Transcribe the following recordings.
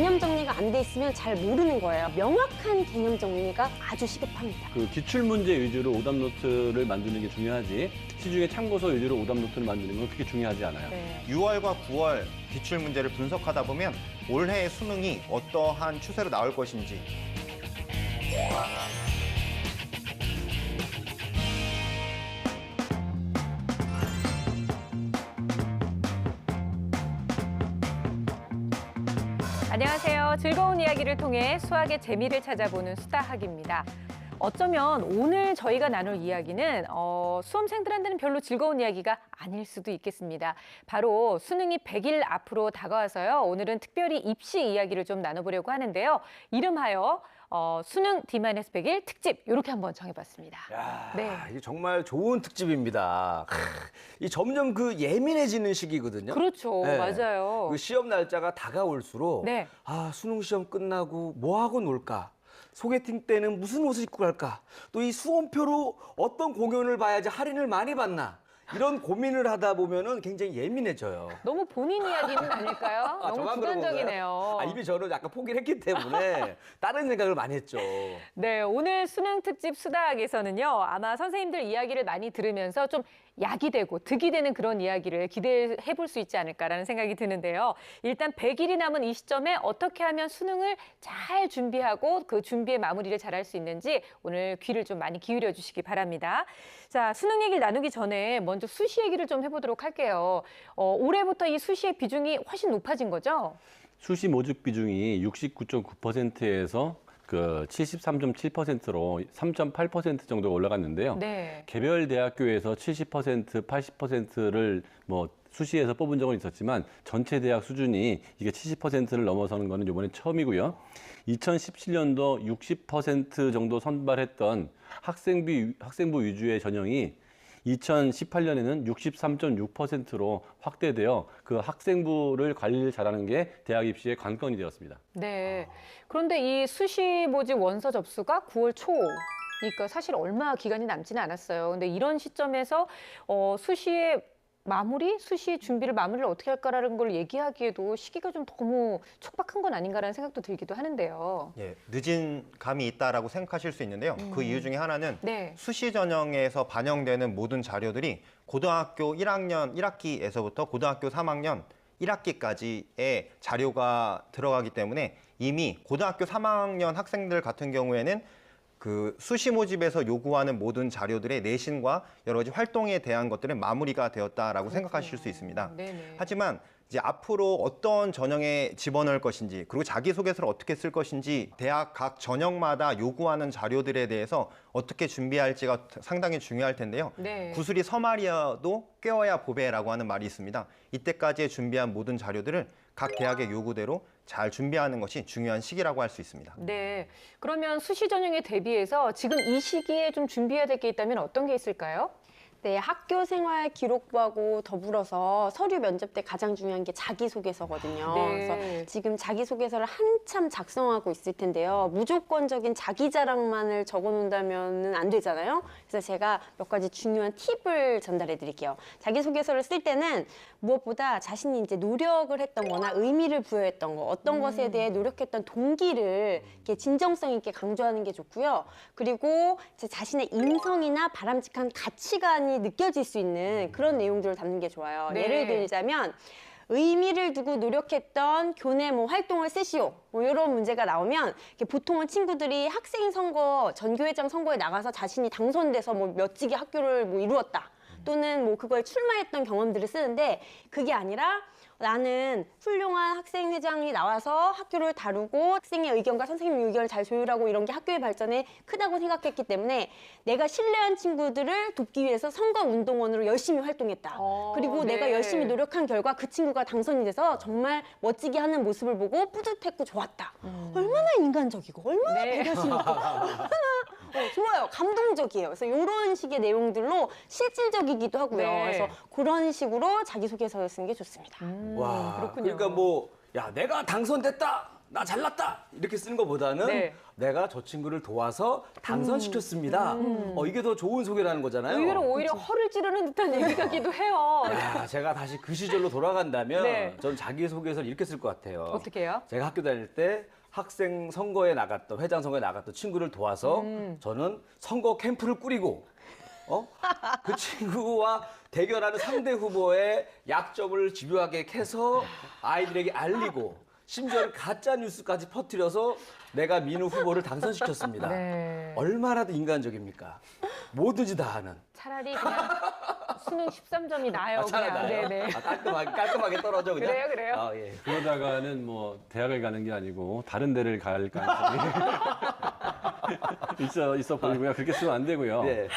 개념 정리가 안 돼 있으면 잘 모르는 거예요. 명확한 개념 정리가 아주 시급합니다. 그 기출문제 위주로 오답노트를 만드는 게 중요하지 시중에 참고서 위주로 오답노트를 만드는 건 그렇게 중요하지 않아요. 네. 6월과 9월 기출 문제를 분석하다 보면 올해의 수능이 어떠한 추세로 나올 것인지 안녕하세요. 즐거운 이야기를 통해 수학의 재미를 찾아보는 수다학입니다. 어쩌면 오늘 저희가 나눌 이야기는 수험생들한테는 별로 즐거운 이야기가 아닐 수도 있겠습니다. 바로 수능이 100일 앞으로 다가와서요. 오늘은 특별히 입시 이야기를 좀 나눠보려고 하는데요. 이름하여 수능 D-100일 특집 이렇게 한번 정해봤습니다. 야, 네. 이게 정말 좋은 특집입니다. 이 점점 그 예민해지는 시기거든요. 그렇죠. 네. 맞아요. 그 시험 날짜가 다가올수록 네. 수능 시험 끝나고 뭐 하고 놀까? 소개팅 때는 무슨 옷을 입고 갈까? 또 이 수험표로 어떤 공연을 봐야지 할인을 많이 받나? 이런 고민을 하다 보면은 굉장히 예민해져요. 너무 본인 이야기는 아닐까요? 너무 저만 그런 주관적이네요. 건가요? 이미 저는 약간 포기를 했기 때문에 다른 생각을 많이 했죠. 네, 오늘 수능 특집 수다학에서는요, 아마 선생님들 이야기를 많이 들으면서 좀 약이 되고 득이 되는 그런 이야기를 기대해 볼 수 있지 않을까라는 생각이 드는데요. 일단 100일이 남은 이 시점에 어떻게 하면 수능을 잘 준비하고 그 준비의 마무리를 잘할 수 있는지 오늘 귀를 좀 많이 기울여 주시기 바랍니다. 자, 수능 얘기를 나누기 전에 먼저 수시 얘기를 좀 해보도록 할게요. 올해부터 이 수시의 비중이 훨씬 높아진 거죠? 수시 모집 비중이 69.9%에서 그 73.7%로 3.8% 정도 올라갔는데요. 네. 개별 대학교에서 70%, 80%를 뭐 수시에서 뽑은 적은 있었지만 전체 대학 수준이 이게 70%를 넘어서는 거는 이번에 처음이고요. 2017년도 60% 정도 선발했던 학생부 위주의 전형이 2018년에는 63.6%로 확대되어 그 학생부를 관리를 잘하는 게 대학 입시의 관건이 되었습니다. 네. 그런데 이 수시 모집 원서 접수가 9월 초니까 사실 얼마 기간이 남지는 않았어요. 근데 이런 시점에서 수시의 수시 준비를 마무리를 어떻게 할까라는 걸 얘기하기에도 시기가 좀 너무 촉박한 건 아닌가라는 생각도 들기도 하는데요. 예, 늦은 감이 있다라고 생각하실 수 있는데요. 그 이유 중에 하나는 네. 수시 전형에서 반영되는 모든 자료들이 고등학교 1학년 1학기에서부터 고등학교 3학년 1학기까지의 자료가 들어가기 때문에 이미 고등학교 3학년 학생들 같은 경우에는 그 수시 모집에서 요구하는 모든 자료들의 내신과 여러 가지 활동에 대한 것들은 마무리가 되었다라고 생각하실 수 있습니다. 네네. 하지만 이제 앞으로 어떤 전형에 집어넣을 것인지 그리고 자기소개서를 어떻게 쓸 것인지 대학 각 전형마다 요구하는 자료들에 대해서 어떻게 준비할지가 상당히 중요할 텐데요. 네. 구슬이 서말이어도 꿰어야 보배라고 하는 말이 있습니다. 이때까지 준비한 모든 자료들을 각 대학의 요구대로 잘 준비하는 것이 중요한 시기라고 할 수 있습니다. 네. 그러면 수시 전형에 대비해서 지금 이 시기에 좀 준비해야 될 게 있다면 어떤 게 있을까요? 네, 학교 생활 기록부하고 더불어서 서류 면접 때 가장 중요한 게 자기소개서거든요. 네. 그래서 지금 자기소개서를 한참 작성하고 있을 텐데요. 무조건적인 자기 자랑만을 적어놓는다면 안 되잖아요. 그래서 제가 몇 가지 중요한 팁을 전달해 드릴게요. 자기소개서를 쓸 때는 무엇보다 자신이 이제 노력을 했던 거나 의미를 부여했던 거, 어떤 것에 대해 노력했던 동기를 이렇게 진정성 있게 강조하는 게 좋고요. 그리고 이제 자신의 인성이나 바람직한 가치관이 느껴질 수 있는 그런 내용들을 담는 게 좋아요. 네. 예를 들자면 의미를 두고 노력했던 교내 활동을 쓰시오. 이런 문제가 나오면 보통은 친구들이 학생 선거, 전교회장 선거에 나가서 자신이 당선돼서 멋지게 학교를 이루었다. 또는 그거에 출마했던 경험들을 쓰는데 그게 아니라 나는 훌륭한 학생회장이 나와서 학교를 다루고 학생의 의견과 선생님 의견을 잘 조율하고 이런 게 학교의 발전에 크다고 생각했기 때문에 내가 신뢰한 친구들을 돕기 위해서 선거운동원으로 열심히 활동했다. 그리고 네. 내가 열심히 노력한 결과 그 친구가 당선이 돼서 정말 멋지게 하는 모습을 보고 뿌듯했고 좋았다. 얼마나 인간적이고 얼마나 네. 배려심 있고 얼마나 좋아요. 감동적이에요. 그래서 이런 식의 내용들로 실질적이기도 하고요. 네. 그래서 그런 식으로 자기소개서를 쓰는 게 좋습니다. 와, 그렇군요. 그러니까 내가 당선됐다. 나 잘났다 이렇게 쓰는 것보다는 네. 내가 저 친구를 도와서 당선시켰습니다. 이게 더 좋은 소개라는 거잖아요. 의외로 오히려 허를 찌르는 듯한 얘기 같기도 해요. 야, 제가 다시 그 시절로 돌아간다면 네. 전 자기소개서를 이렇게 쓸 것 같아요. 어떻게 해요? 제가 학교 다닐 때 학생 선거에 나갔던 회장 선거에 나갔던 친구를 도와서 저는 선거 캠프를 꾸리고 그 친구와 대결하는 상대 후보의 약점을 집요하게 캐서 아이들에게 알리고 심지어 가짜 뉴스까지 퍼뜨려서 내가 민우 후보를 당선시켰습니다. 네. 얼마나 더 인간적입니까? 뭐든지 다 하는. 차라리 그냥 수능 13점이 나요. 그냥. 네네. 깔끔하게 떨어져 그냥. 그래요? 아, 예. 그러다가는 뭐 대학을 가는 게 아니고 다른 데를 갈 가능성이 있어 보이고요. 그렇게 쓰면 안 되고요. 네.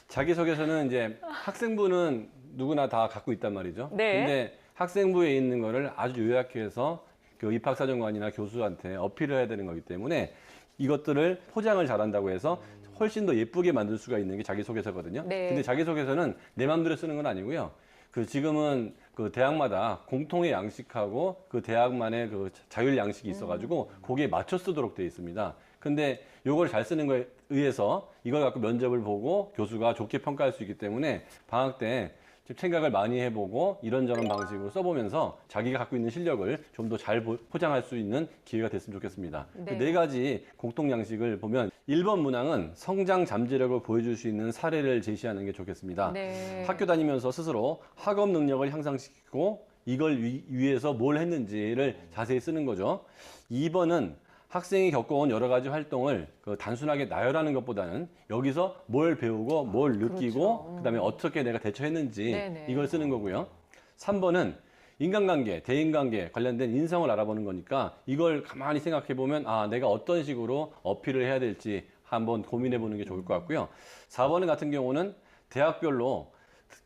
자기소개서는 이제 학생부는 누구나 다 갖고 있단 말이죠. 네. 근데 학생부에 있는 거를 아주 요약해서 그 입학사정관이나 교수한테 어필을 해야 되는 거기 때문에 이것들을 포장을 잘한다고 해서 훨씬 더 예쁘게 만들 수가 있는 게 자기소개서거든요. 네. 근데 자기소개서는 내 마음대로 쓰는 건 아니고요. 그 지금은 그 대학마다 공통의 양식하고 그 대학만의 그 자율 양식이 있어가지고 거기에 맞춰 쓰도록 되어 있습니다. 근데 요걸 잘 쓰는 거에 의해서 이걸 갖고 면접을 보고 교수가 좋게 평가할 수 있기 때문에 방학 때 좀 생각을 많이 해보고 이런저런 방식으로 써보면서 자기가 갖고 있는 실력을 좀 더 잘 포장할 수 있는 기회가 됐으면 좋겠습니다. 네. 그 네 가지 공통 양식을 보면 1번 문항은 성장 잠재력을 보여줄 수 있는 사례를 제시하는 게 좋겠습니다. 네. 학교 다니면서 스스로 학업 능력을 향상시키고 이걸 위해서 뭘 했는지를 자세히 쓰는 거죠. 2번은 학생이 겪어온 여러 가지 활동을 단순하게 나열하는 것보다는 여기서 뭘 배우고 뭘 느끼고 그다음에 어떻게 내가 대처했는지 네네. 이걸 쓰는 거고요. 3번은 인간관계, 대인관계 관련된 인성을 알아보는 거니까 이걸 가만히 생각해 보면 아, 내가 어떤 식으로 어필을 해야 될지 한번 고민해 보는 게 좋을 것 같고요. 4번 같은 경우는 대학별로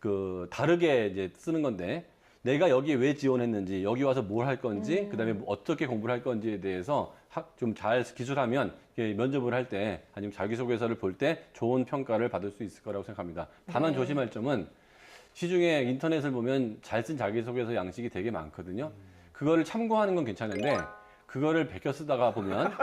그 다르게 이제 쓰는 건데 내가 여기에 왜 지원했는지, 여기 와서 뭘 할 건지, 그다음에 어떻게 공부를 할 건지에 대해서 좀 잘 기술하면 면접을 할 때 아니면 자기소개서를 볼 때 좋은 평가를 받을 수 있을 거라고 생각합니다. 다만 조심할 점은 시중에 인터넷을 보면 잘 쓴 자기소개서 양식이 되게 많거든요. 그거를 참고하는 건 괜찮은데 그거를 베껴 쓰다가 보면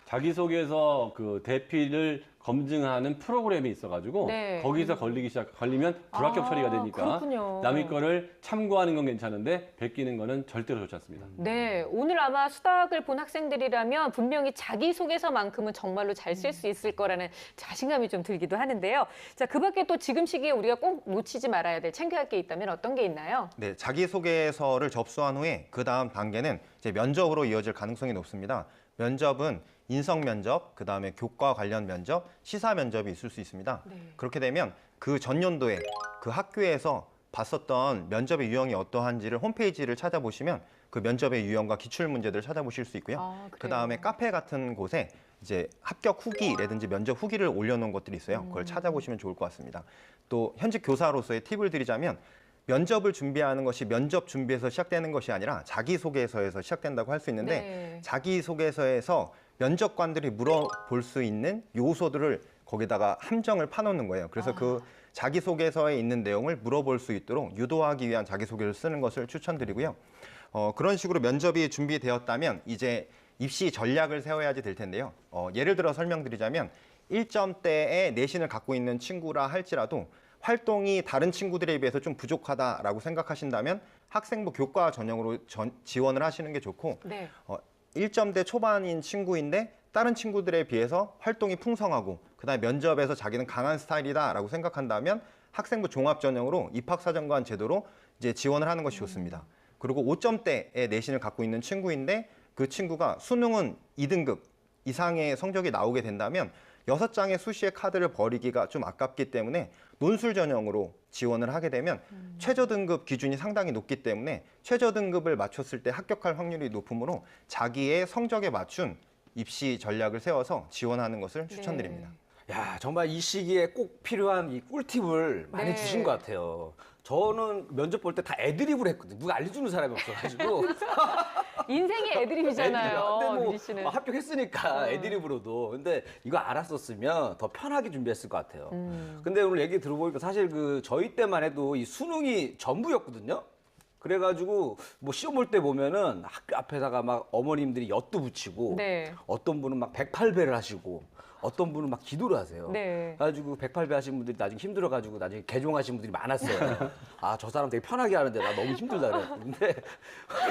자기소개서 그 대피를 검증하는 프로그램이 있어가지고 네. 거기서 걸리면 불합격 처리가 되니까 그렇군요. 남의 거를 참고하는 건 괜찮은데 베끼는 거는 절대로 좋지 않습니다. 네, 오늘 아마 수학을 본 학생들이라면 분명히 자기소개서만큼은 정말로 잘 쓸 수 있을 거라는 자신감이 좀 들기도 하는데요. 자, 그 밖에 또 지금 시기에 우리가 꼭 놓치지 말아야 될, 챙겨야 할 게 있다면 어떤 게 있나요? 네, 자기소개서를 접수한 후에 그 다음 단계는 이제 면접으로 이어질 가능성이 높습니다. 면접은 인성 면접, 그 다음에 교과 관련 면접, 시사 면접이 있을 수 있습니다. 네. 그렇게 되면 그 전년도에 그 학교에서 봤었던 면접의 유형이 어떠한지를 홈페이지를 찾아보시면 그 면접의 유형과 기출 문제들을 찾아보실 수 있고요. 아, 그래요? 그 다음에 카페 같은 곳에 이제 합격 후기라든지 면접 후기를 올려놓은 것들이 있어요. 그걸 찾아보시면 좋을 것 같습니다. 또 현직 교사로서의 팁을 드리자면 면접을 준비하는 것이 면접 준비에서 시작되는 것이 아니라 자기소개서에서 시작된다고 할 수 있는데 네. 자기소개서에서 면접관들이 물어볼 수 있는 요소들을 거기다가 함정을 파놓는 거예요. 그래서 그 자기소개서에 있는 내용을 물어볼 수 있도록 유도하기 위한 자기소개를 쓰는 것을 추천드리고요. 그런 식으로 면접이 준비되었다면 이제 입시 전략을 세워야지 될 텐데요. 예를 들어 설명드리자면 1점대의 내신을 갖고 있는 친구라 할지라도 활동이 다른 친구들에 비해서 좀 부족하다라고 생각하신다면 학생부 교과 전형으로 지원을 하시는 게 좋고 네. 1점대 초반인 친구인데 다른 친구들에 비해서 활동이 풍성하고 그다음에 면접에서 자기는 강한 스타일이다라고 생각한다면 학생부 종합 전형으로 입학사정관 제도로 이제 지원을 하는 것이 좋습니다. 그리고 5점대의 내신을 갖고 있는 친구인데 그 친구가 수능은 2등급 이상의 성적이 나오게 된다면 6장의 수시의 카드를 버리기가 좀 아깝기 때문에 논술 전형으로 지원을 하게 되면 최저 등급 기준이 상당히 높기 때문에 최저 등급을 맞췄을 때 합격할 확률이 높으므로 자기의 성적에 맞춘 입시 전략을 세워서 지원하는 것을 추천드립니다. 야, 정말 이 시기에 꼭 필요한 이 꿀팁을 많이 네. 주신 것 같아요. 저는 면접 볼 때 다 애드립을 했거든요. 누가 알려주는 사람이 없어가지고. 인생의 애드립이잖아요. 근데 뭐 미리 씨는. 합격했으니까 애드립으로도. 근데 이거 알았었으면 더 편하게 준비했을 것 같아요. 근데 오늘 얘기 들어보니까 사실 그 저희 때만 해도 이 수능이 전부였거든요. 그래가지고 뭐 시험 볼 때 보면은 학교 앞에다가 막 어머님들이 엿도 붙이고 네. 어떤 분은 막 108배를 하시고 어떤 분은 막 기도를 하세요. 네. 그래가지고 108배 하신 분들이 나중에 힘들어가지고 나중에 개종하신 분들이 많았어요. 아, 저 사람 되게 편하게 하는데 나 너무 힘들다 그랬는데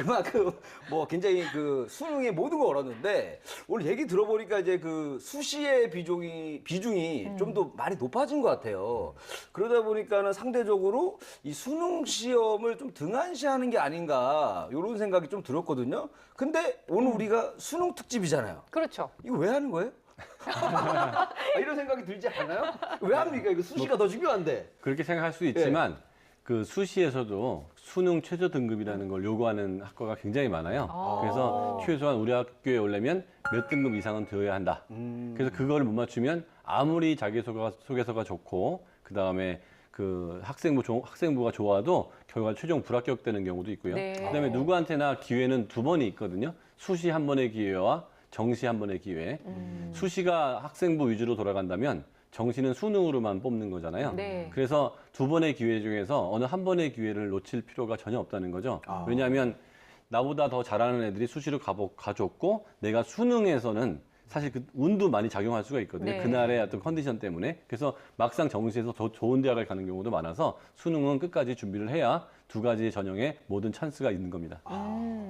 그만큼 뭐 굉장히 그 수능의 모든 걸 얻었는데 오늘 얘기 들어보니까 이제 그 수시의 비중이 좀 더 많이 높아진 것 같아요. 그러다 보니까는 상대적으로 이 수능 시험을 좀 등한시하는 게 아닌가 이런 생각이 좀 들었거든요. 근데 오늘 우리가 수능 특집이잖아요. 그렇죠. 이거 왜 하는 거예요? 이런 생각이 들지 않아요? 왜 합니까? 이거 수시가 더 중요한데. 그렇게 생각할 수 있지만 그 수시에서도 수능 최저 등급이라는 걸 요구하는 학과가 굉장히 많아요. 그래서 최소한 우리 학교에 오려면 몇 등급 이상은 되어야 한다. 그래서 그걸 못 맞추면 아무리 자기소개서가 좋고 그다음에 그 학생부가 좋아도 결과 최종 불합격되는 경우도 있고요. 네. 그다음에 누구한테나 기회는 두 번이 있거든요. 수시 한 번의 기회와 정시 한 번의 기회. 수시가 학생부 위주로 돌아간다면 정시는 수능으로만 뽑는 거잖아요. 네. 그래서 두 번의 기회 중에서 어느 한 번의 기회를 놓칠 필요가 전혀 없다는 거죠. 왜냐하면 나보다 더 잘하는 애들이 수시로 가줬고 내가 수능에서는 사실 그 운도 많이 작용할 수가 있거든요. 네. 그날의 어떤 컨디션 때문에. 그래서 막상 정시에서 더 좋은 대학을 가는 경우도 많아서 수능은 끝까지 준비를 해야 두 가지 전형에 모든 찬스가 있는 겁니다.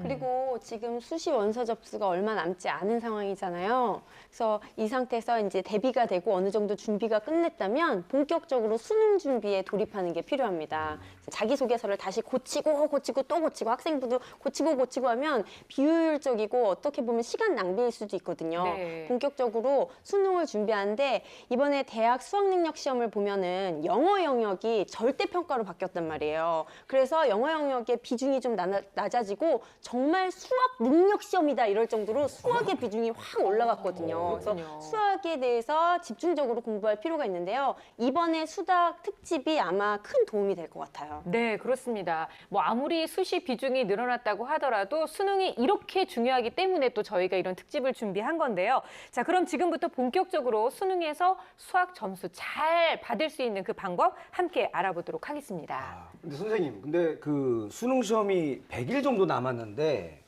그리고 지금 수시 원서 접수가 얼마 남지 않은 상황이잖아요. 그래서 이 상태에서 이제 대비가 되고 어느 정도 준비가 끝냈다면 본격적으로 수능 준비에 돌입하는 게 필요합니다. 자기소개서를 다시 고치고 또 고치고 학생부도 고치고 하면 비효율적이고 어떻게 보면 시간 낭비일 수도 있거든요. 네. 본격적으로 수능을 준비하는데 이번에 대학 수학능력 시험을 보면은 영어 영역이 절대평가로 바뀌었단 말이에요. 그래서 영어 영역의 비중이 좀 낮아지고 정말 수학 능력 시험이다 이럴 정도로 수학의 비중이 확 올라갔거든요. 그래서 그렇군요. 수학에 대해서 집중적으로 공부할 필요가 있는데요. 이번에 수학 특집이 아마 큰 도움이 될 것 같아요. 네, 그렇습니다. 뭐 아무리 수시 비중이 늘어났다고 하더라도 수능이 이렇게 중요하기 때문에 또 저희가 이런 특집을 준비한 건데요. 자, 그럼 지금부터 본격적으로 수능에서 수학 점수 잘 받을 수 있는 그 방법 함께 알아보도록 하겠습니다. 근데 선생님, 근데 그 수능 시험이 100일 정도 남았는데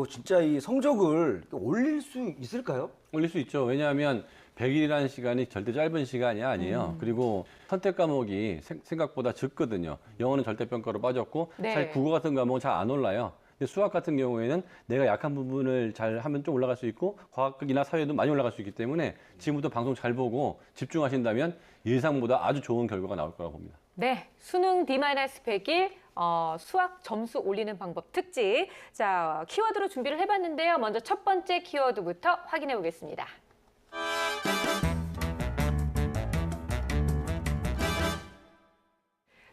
진짜 이 성적을 올릴 수 있을까요? 올릴 수 있죠. 왜냐하면 100일이라는 시간이 절대 짧은 시간이 아니에요. 그리고 선택 과목이 생각보다 적거든요. 영어는 절대평가로 빠졌고 네. 사실 국어 같은 과목은 잘 안 올라요. 근데 수학 같은 경우에는 내가 약한 부분을 잘 하면 좀 올라갈 수 있고 과학이나 사회도 많이 올라갈 수 있기 때문에 지금부터 방송 잘 보고 집중하신다면 예상보다 아주 좋은 결과가 나올 거라고 봅니다. 네, 수능 D-100일 수학 점수 올리는 방법 특집. 자, 키워드로 준비를 해봤는데요. 먼저 첫 번째 키워드부터 확인해 보겠습니다.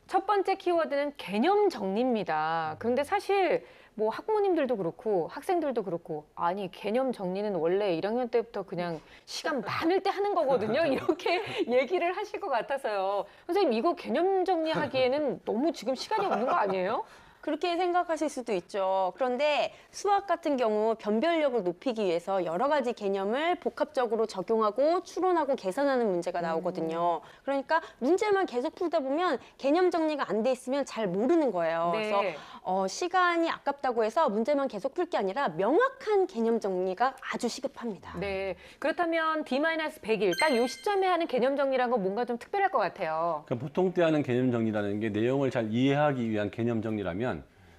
첫 번째 키워드는 개념 정리입니다. 그런데 사실 뭐 학부모님들도 그렇고 학생들도 그렇고 아니 개념 정리는 원래 1학년 때부터 그냥 시간 많을 때 하는 거거든요. 이렇게 얘기를 하실 것 같아서요. 선생님 이거 개념 정리하기에는 너무 지금 시간이 없는 거 아니에요? 그렇게 생각하실 수도 있죠. 그런데 수학 같은 경우 변별력을 높이기 위해서 여러 가지 개념을 복합적으로 적용하고 추론하고 계산하는 문제가 나오거든요. 그러니까 문제만 계속 풀다 보면 개념 정리가 안 돼 있으면 잘 모르는 거예요. 네. 그래서 시간이 아깝다고 해서 문제만 계속 풀 게 아니라 명확한 개념 정리가 아주 시급합니다. 네. 그렇다면 D-100일 딱 이 시점에 하는 개념 정리라는 건 뭔가 좀 특별할 것 같아요. 그러니까 보통 때 하는 개념 정리라는 게 내용을 잘 이해하기 위한 개념 정리라면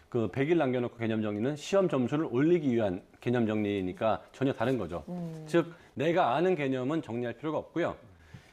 그 100일 남겨놓고 개념 정리는 시험 점수를 올리기 위한 개념 정리니까 전혀 다른 거죠. 즉 내가 아는 개념은 정리할 필요가 없고요.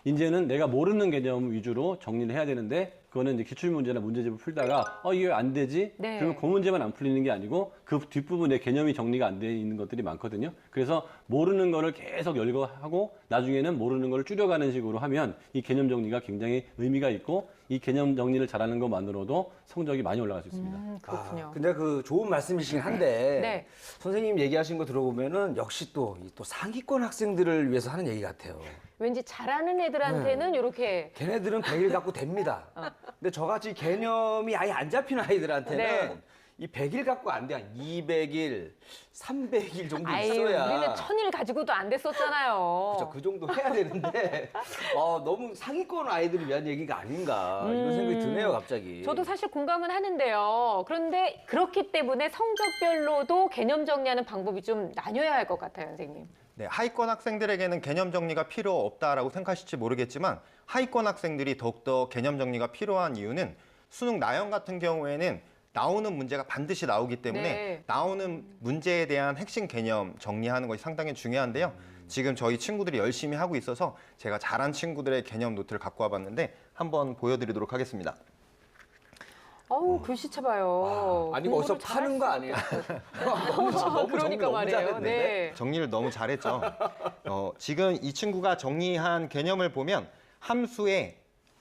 이제는 내가 모르는 개념 위주로 정리를 해야 되는데 그거는 이제 기출문제나 문제집을 풀다가 이게 왜 안 되지? 네. 그러면 그 문제만 안 풀리는 게 아니고 그 뒷부분에 개념이 정리가 안 돼 있는 것들이 많거든요. 그래서 모르는 거를 계속 열거하고 나중에는 모르는 거를 줄여가는 식으로 하면 이 개념 정리가 굉장히 의미가 있고 이 개념 정리를 잘하는 것만으로도 성적이 많이 올라갈 수 있습니다. 그렇군요. 근데 그 좋은 말씀이시긴 한데 네. 선생님 얘기하신 거 들어보면은 역시 또 상위권 학생들을 위해서 하는 얘기 같아요. 왠지 잘하는 애들한테는 이렇게 걔네들은 100일 갖고 됩니다. 근데 저같이 개념이 아예 안 잡히는 아이들한테는 네. 이 100일 갖고 안 돼. 한 200일, 300일 정도 아유, 있어야. 우리는 1000일 가지고도 안 됐었잖아요. 그렇죠. 그 정도 해야 되는데 너무 상위권 아이들을 위한 얘기가 아닌가 이런 생각이 드네요, 갑자기. 저도 사실 공감은 하는데요. 그런데 그렇기 때문에 성적별로도 개념 정리하는 방법이 좀 나뉘어야 할 것 같아요, 선생님. 네, 하위권 학생들에게는 개념 정리가 필요 없다라고 생각하실지 모르겠지만 하위권 학생들이 더욱더 개념 정리가 필요한 이유는 수능 나형 같은 경우에는 나오는 문제가 반드시 나오기 때문에 네. 나오는 문제에 대한 핵심 개념 정리하는 것이 상당히 중요한데요. 지금 저희 친구들이 열심히 하고 있어서 제가 잘한 친구들의 개념 노트를 갖고 와봤는데 한번 보여드리도록 하겠습니다. 어우, 글씨체 봐요. 아니 이거 어디서 공부를 잘할 파는 거 아니에요? 너무 그러니까 정리 너무 말이에요. 잘했는데. 네. 정리를 너무 잘했죠. 지금 이 친구가 정리한 개념을 보면 함수의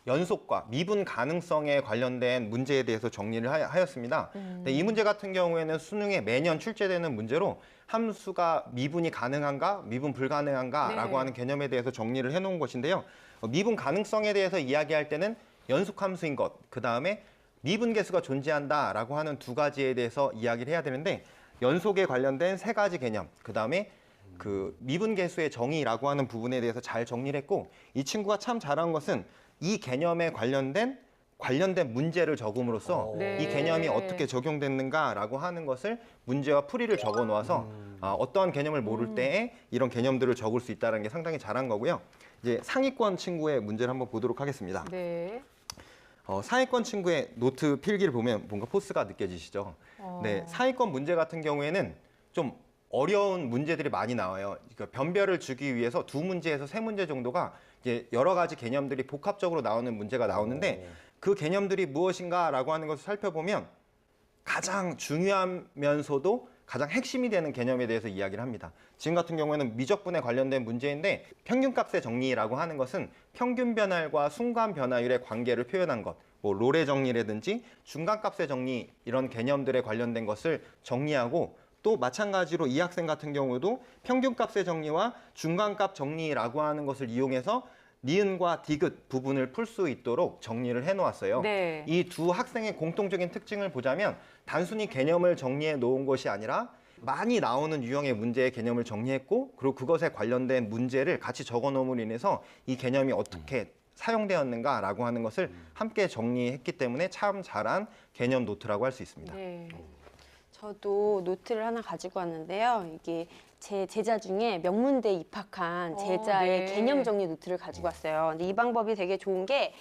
연속과 미분 가능성에 관련된 문제에 대해서 정리를 하였습니다. 근데 이 문제 같은 경우에는 수능에 매년 출제되는 문제로 함수가 미분이 가능한가, 미분 불가능한가라고 네. 하는 개념에 대해서 정리를 해놓은 것인데요. 미분 가능성에 대해서 이야기할 때는 연속 함수인 것, 그 다음에 미분 계수가 존재한다라고 하는 두 가지에 대해서 이야기를 해야 되는데 연속에 관련된 세 가지 개념, 그 다음에 그 미분 계수의 정의라고 하는 부분에 대해서 잘 정리를 했고 이 친구가 참 잘한 것은 이 개념에 관련된 문제를 적음으로써 네. 이 개념이 어떻게 적용됐는가라고 하는 것을 문제와 풀이를 적어 놓아서 어떠한 개념을 모를 때에 이런 개념들을 적을 수 있다는 게 상당히 잘한 거고요. 이제 상위권 친구의 문제를 한번 보도록 하겠습니다. 네. 상위권 친구의 노트 필기를 보면 뭔가 포스가 느껴지시죠? 네, 상위권 문제 같은 경우에는 좀 어려운 문제들이 많이 나와요. 그러니까 변별을 주기 위해서 두 문제에서 세 문제 정도가 이제 여러 가지 개념들이 복합적으로 나오는 문제가 나오는데 그 개념들이 무엇인가라고 하는 것을 살펴보면 가장 중요하면서도 가장 핵심이 되는 개념에 대해서 이야기를 합니다. 지금 같은 경우에는 미적분에 관련된 문제인데 평균값의 정리라고 하는 것은 평균 변화율과 순간 변화율의 관계를 표현한 것, 뭐 롤의 정리라든지 중간값의 정리 이런 개념들에 관련된 것을 정리하고 또 마찬가지로 이 학생 같은 경우도 평균값의 정리와 중간값 정리라고 하는 것을 이용해서 니은과 디귿 부분을 풀 수 있도록 정리를 해놓았어요. 네. 이 두 학생의 공통적인 특징을 보자면 단순히 개념을 정리해 놓은 것이 아니라 많이 나오는 유형의 문제의 개념을 정리했고 그리고 그것에 관련된 문제를 같이 적어 놓음으로 인해서 이 개념이 어떻게 사용되었는가라고 하는 것을 함께 정리했기 때문에 참 잘한 개념 노트라고 할 수 있습니다. 네. 저도 노트를 하나 가지고 왔는데요. 이게 제 제자 중에 명문대 입학한 제자의 네. 개념 정리 노트를 가지고 왔어요. 근데 이 방법이 되게 좋은 게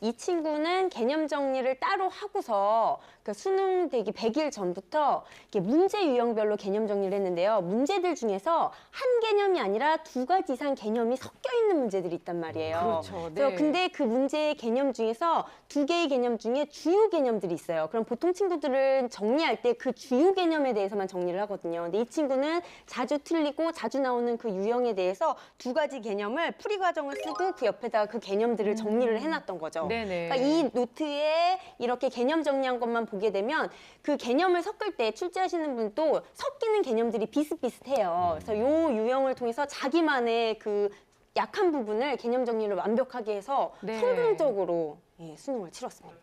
이 친구는 개념 정리를 따로 하고서 그 수능 되기 100일 전부터 이렇게 문제 유형별로 개념 정리를 했는데요. 문제들 중에서 한 개념이 아니라 두 가지 이상 개념이 섞여 있는 문제들이 있단 말이에요. 그렇죠. 그래서 네. 근데 그 문제의 개념 중에서 두 개의 개념 중에 주요 개념들이 있어요. 그럼 보통 친구들은 정리할 때 그 주요 개념에 대해서만 정리를 하거든요. 근데 이 친구는 자주 틀리고 자주 나오는 그 유형에 대해서 두 가지 개념을 풀이 과정을 쓰고 그 옆에다가 그 개념들을 정리를 해놨던 거죠. 네네. 그러니까 이 노트에 이렇게 개념 정리한 것만 보게 되면 그 개념을 섞을 때 출제하시는 분도 섞이는 개념들이 비슷비슷해요. 그래서 요 유형을 통해서 자기만의 그 약한 부분을 개념 정리를 완벽하게 해서 네. 성공적으로 수능을 치렀습니다.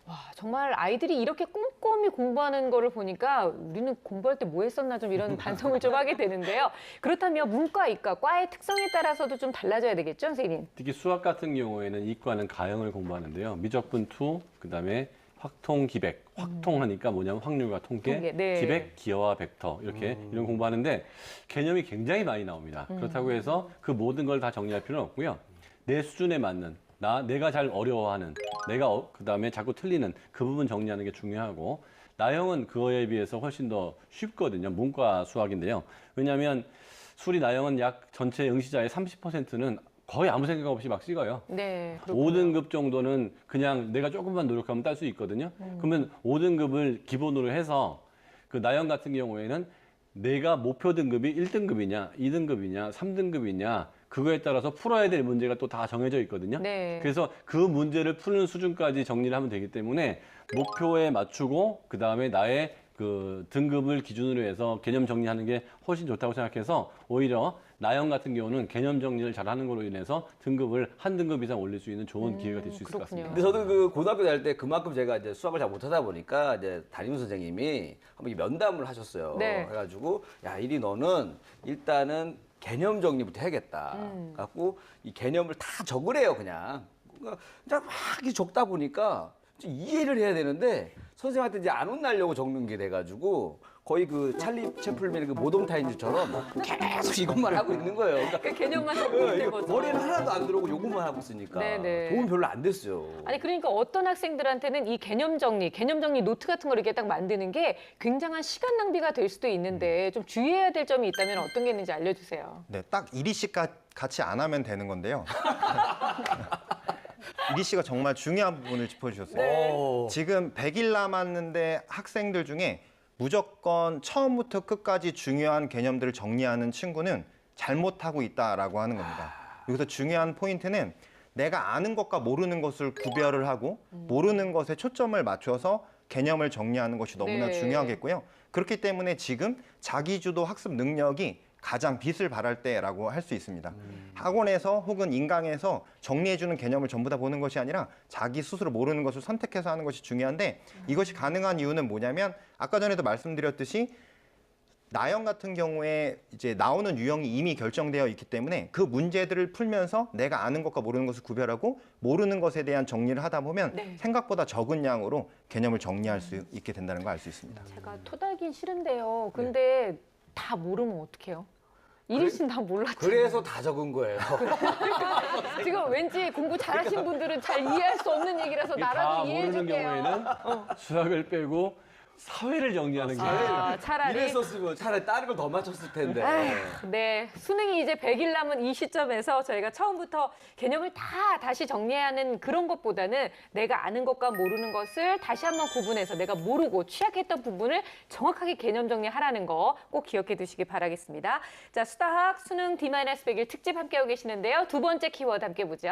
와, 정말 아이들이 이렇게 꼼꼼히 공부하는 거를 보니까 우리는 공부할 때 뭐 했었나 좀 이런 반성을 좀 하게 되는데요. 그렇다면 문과, 이과, 과의 특성에 따라서도 좀 달라져야 되겠죠, 선생님? 특히 수학 같은 경우에는 이과는 가형을 공부하는데요. 미적분 2, 그다음에 확통, 기백. 확통하니까 뭐냐면 확률과 통계, 통계, 네. 기백, 기하와 벡터 이렇게 이런 공부하는데 개념이 굉장히 많이 나옵니다. 그렇다고 해서 그 모든 걸 다 정리할 필요는 없고요. 내 수준에 맞는 내가 잘 어려워하는, 내가 그다음에 자꾸 틀리는 그 부분 정리하는 게 중요하고 나형은 그거에 비해서 훨씬 더 쉽거든요. 문과 수학인데요. 왜냐하면 수리 나형은 약 전체 응시자의 30%는 거의 아무 생각 없이 막 찍어요. 네. 그렇군요. 5등급 정도는 그냥 내가 조금만 노력하면 딸 수 있거든요. 그러면 5등급을 기본으로 해서 그 나형 같은 경우에는 내가 목표 등급이 1등급이냐, 2등급이냐, 3등급이냐 그거에 따라서 풀어야 될 문제가 또 다 정해져 있거든요. 네. 그래서 그 문제를 푸는 수준까지 정리를 하면 되기 때문에 목표에 맞추고 그다음에 나의 그 등급을 기준으로 해서 개념 정리하는 게 훨씬 좋다고 생각해서 오히려 나영 같은 경우는 개념 정리를 잘하는 걸로 인해서 등급을 한 등급 이상 올릴 수 있는 좋은 기회가 될 수 있을 것 같습니다. 근데 저도 그 고등학교 다닐 때 그만큼 제가 이제 수학을 잘 못하다 보니까 이제 담임 선생님이 한번 면담을 하셨어요. 네. 해가지고 야 이리 너는 일단은 개념 정리부터 해야겠다. 갖고 이 개념을 다 적으래요 그냥. 그러니까 막 이렇게 적다 보니까 이해를 해야 되는데 선생님한테 이제 안 혼나려고 적는 게 돼가지고 거의 그 찰리 채플린의 그 모던 타임즈처럼 계속 이것만 하고 있는 거예요. 그러니까 그 개념만 적으면 되는 거죠. 머리는 하나도 안 들어오고 요것만 하고 있으니까 네네. 도움 별로 안 됐어요. 아니 그러니까 어떤 학생들한테는 이 개념 정리 노트 같은 걸 이렇게 딱 만드는 게 굉장한 시간 낭비가 될 수도 있는데 좀 주의해야 될 점이 있다면 어떤 게 있는지 알려주세요. 네, 딱 이리 씨 같이 안 하면 되는 건데요. 이리 씨가 정말 중요한 부분을 짚어주셨어요. 오. 지금 100일 남았는데 학생들 중에 무조건 처음부터 끝까지 중요한 개념들을 정리하는 친구는 잘못하고 있다라고 하는 겁니다. 여기서 중요한 포인트는 내가 아는 것과 모르는 것을 구별을 하고 모르는 것에 초점을 맞춰서 개념을 정리하는 것이 너무나 네. 중요하겠고요. 그렇기 때문에 지금 자기주도 학습 능력이 가장 빛을 발할 때라고 할 수 있습니다. 학원에서 혹은 인강에서 정리해주는 개념을 전부 다 보는 것이 아니라 자기 스스로 모르는 것을 선택해서 하는 것이 중요한데 이것이 가능한 이유는 뭐냐면 아까 전에도 말씀드렸듯이 나영 같은 경우에 이제 나오는 유형이 이미 결정되어 있기 때문에 그 문제들을 풀면서 내가 아는 것과 모르는 것을 구별하고 모르는 것에 대한 정리를 하다 보면 네. 생각보다 적은 양으로 개념을 정리할 수 있게 된다는 걸 알 수 있습니다. 제가 토달긴 싫은데요. 근데 다 모르면 어떡해요? 이리 씨는 다 몰랐죠. 그래서 다 적은 거예요. 지금 왠지 공부 잘하신 분들은 잘 이해할 수 없는 얘기라서 이게 다 나라도 모르는 이해해줄게요. 경우에는 수학을 빼고 사회를 정리하는 게 차라리. 이랬었으면 차라리 다른 걸 더 맞췄을 텐데. 네, 수능이 이제 100일 남은 이 시점에서 저희가 처음부터 개념을 다 다시 정리해야 하는 그런 것보다는 내가 아는 것과 모르는 것을 다시 한번 구분해서 내가 모르고 취약했던 부분을 정확하게 개념 정리하라는 거 꼭 기억해 두시기 바라겠습니다. 자, 수다학 수능 D-100일 특집 함께하고 계시는데요. 두 번째 키워드 함께 보죠.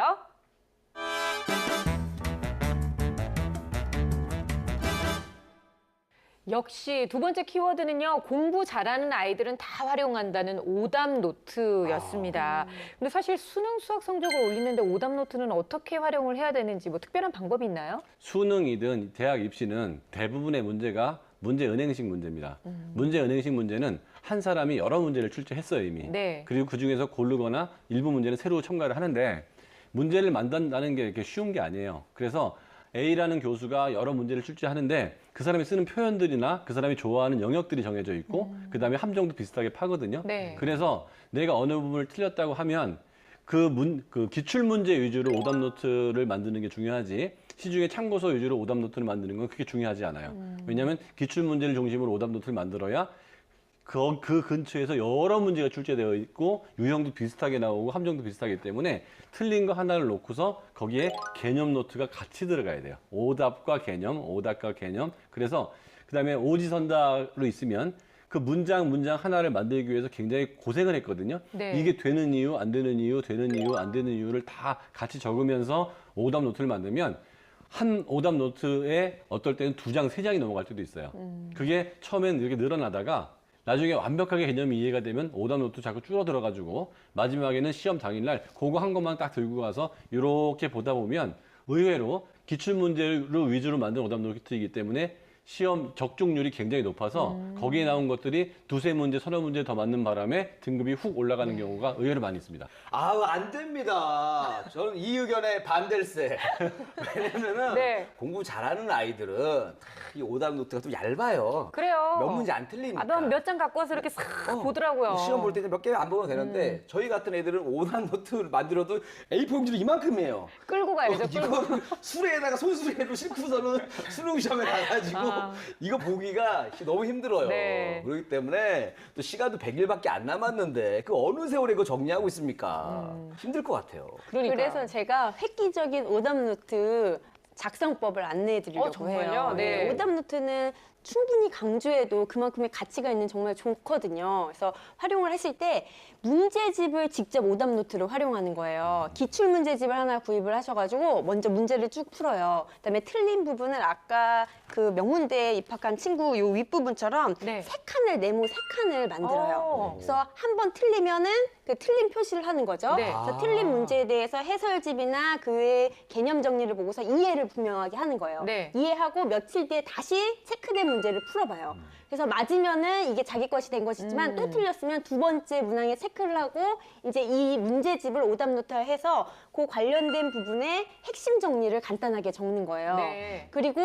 역시 두 번째 키워드는요. 공부 잘하는 아이들은 다 활용한다는 오답 노트였습니다. 근데 사실 수능 수학 성적을 올리는데 오답 노트는 어떻게 활용을 해야 되는지 뭐 특별한 방법이 있나요? 수능이든 대학 입시는 대부분의 문제가 문제 은행식 문제입니다. 문제 은행식 문제는 한 사람이 여러 문제를 출제했어요 이미. 네. 그리고 그 중에서 고르거나 일부 문제는 새로 첨가를 하는데 문제를 만든다는 게 이렇게 쉬운 게 아니에요. 그래서 A라는 교수가 여러 문제를 출제하는데 그 사람이 쓰는 표현들이나 그 사람이 좋아하는 영역들이 정해져 있고 그다음에 함정도 비슷하게 파거든요. 네. 그래서 내가 어느 부분을 틀렸다고 하면 그 기출 문제 위주로 오답 노트를 만드는 게 중요하지 시중에 참고서 위주로 오답 노트를 만드는 건 그렇게 중요하지 않아요. 왜냐하면 기출 문제를 중심으로 오답 노트를 만들어야 그 근처에서 여러 문제가 출제되어 있고 유형도 비슷하게 나오고 함정도 비슷하기 때문에 틀린 거 하나를 놓고서 거기에 개념 노트가 같이 들어가야 돼요. 오답과 개념. 그래서 그다음에 오지선다로 있으면 그 문장 하나를 만들기 위해서 굉장히 고생을 했거든요. 네. 이게 되는 이유, 안 되는 이유, 되는 이유, 안 되는 이유를 다 같이 적으면서 오답 노트를 만들면 한 오답 노트에 어떨 때는 2장, 3장이 넘어갈 때도 있어요. 그게 처음엔 이렇게 늘어나다가 나중에 완벽하게 개념이 이해가 되면 오답 노트 자꾸 줄어들어가지고 마지막에는 시험 당일날 그거 한 것만 딱 들고 가서 이렇게 보다 보면 의외로 기출문제를 위주로 만든 오답 노트이기 때문에 시험 적중률이 굉장히 높아서 거기에 나온 것들이 2-3문제, 3-4문제 더 맞는 바람에 등급이 훅 올라가는 경우가 의외로 많이 있습니다. 아우 안 됩니다. 저는 이 의견에 반댈세. 왜냐면은 네. 공부 잘하는 아이들은 이 오답 노트가 좀 얇아요. 그래요. 몇 문제 안 틀리니까. 몇 장 갖고 와서 이렇게 싹 보더라고요. 시험 볼 때 몇 개 안 보면 되는데 저희 같은 애들은 오답 노트를 만들어도 A4 용지로 이만큼이에요. 끌고 가야죠. 이거 수레에다가 손수레로 싣고서는 수능 시험에 가가지고 이거 보기가 너무 힘들어요. 네. 그렇기 때문에 또 시간도 100일밖에 안 남았는데 그 어느 세월에 이거 정리하고 있습니까? 힘들 것 같아요. 그러니까. 그래서 제가 획기적인 오답 노트 작성법을 안내해 드리려고 정말요? 해요. 네. 오답 노트는 충분히 강조해도 그만큼의 가치가 있는 정말 좋거든요. 그래서 활용을 하실 때 문제집을 직접 오답 노트를 활용하는 거예요. 기출 문제집을 하나 구입을 하셔가지고 먼저 문제를 쭉 풀어요. 그다음에 틀린 부분을 아까 그 명문대에 입학한 친구 요 윗부분처럼 네. 세 칸을 네모 세 칸을 만들어요. 오. 그래서 한 번 틀리면은 그 틀린 표시를 하는 거죠. 네. 그래서 틀린 문제에 대해서 해설집이나 그 외의 개념 정리를 보고서 이해를 분명하게 하는 거예요. 네. 이해하고 며칠 뒤에 다시 체크된 문제를 풀어봐요. 그래서 맞으면은 이게 자기 것이 된 것이지만 또 틀렸으면 두 번째 문항에 체크를 하고 이제 이 문제집을 오답 노트화 해서 그 관련된 부분에 핵심 정리를 간단하게 적는 거예요. 네. 그리고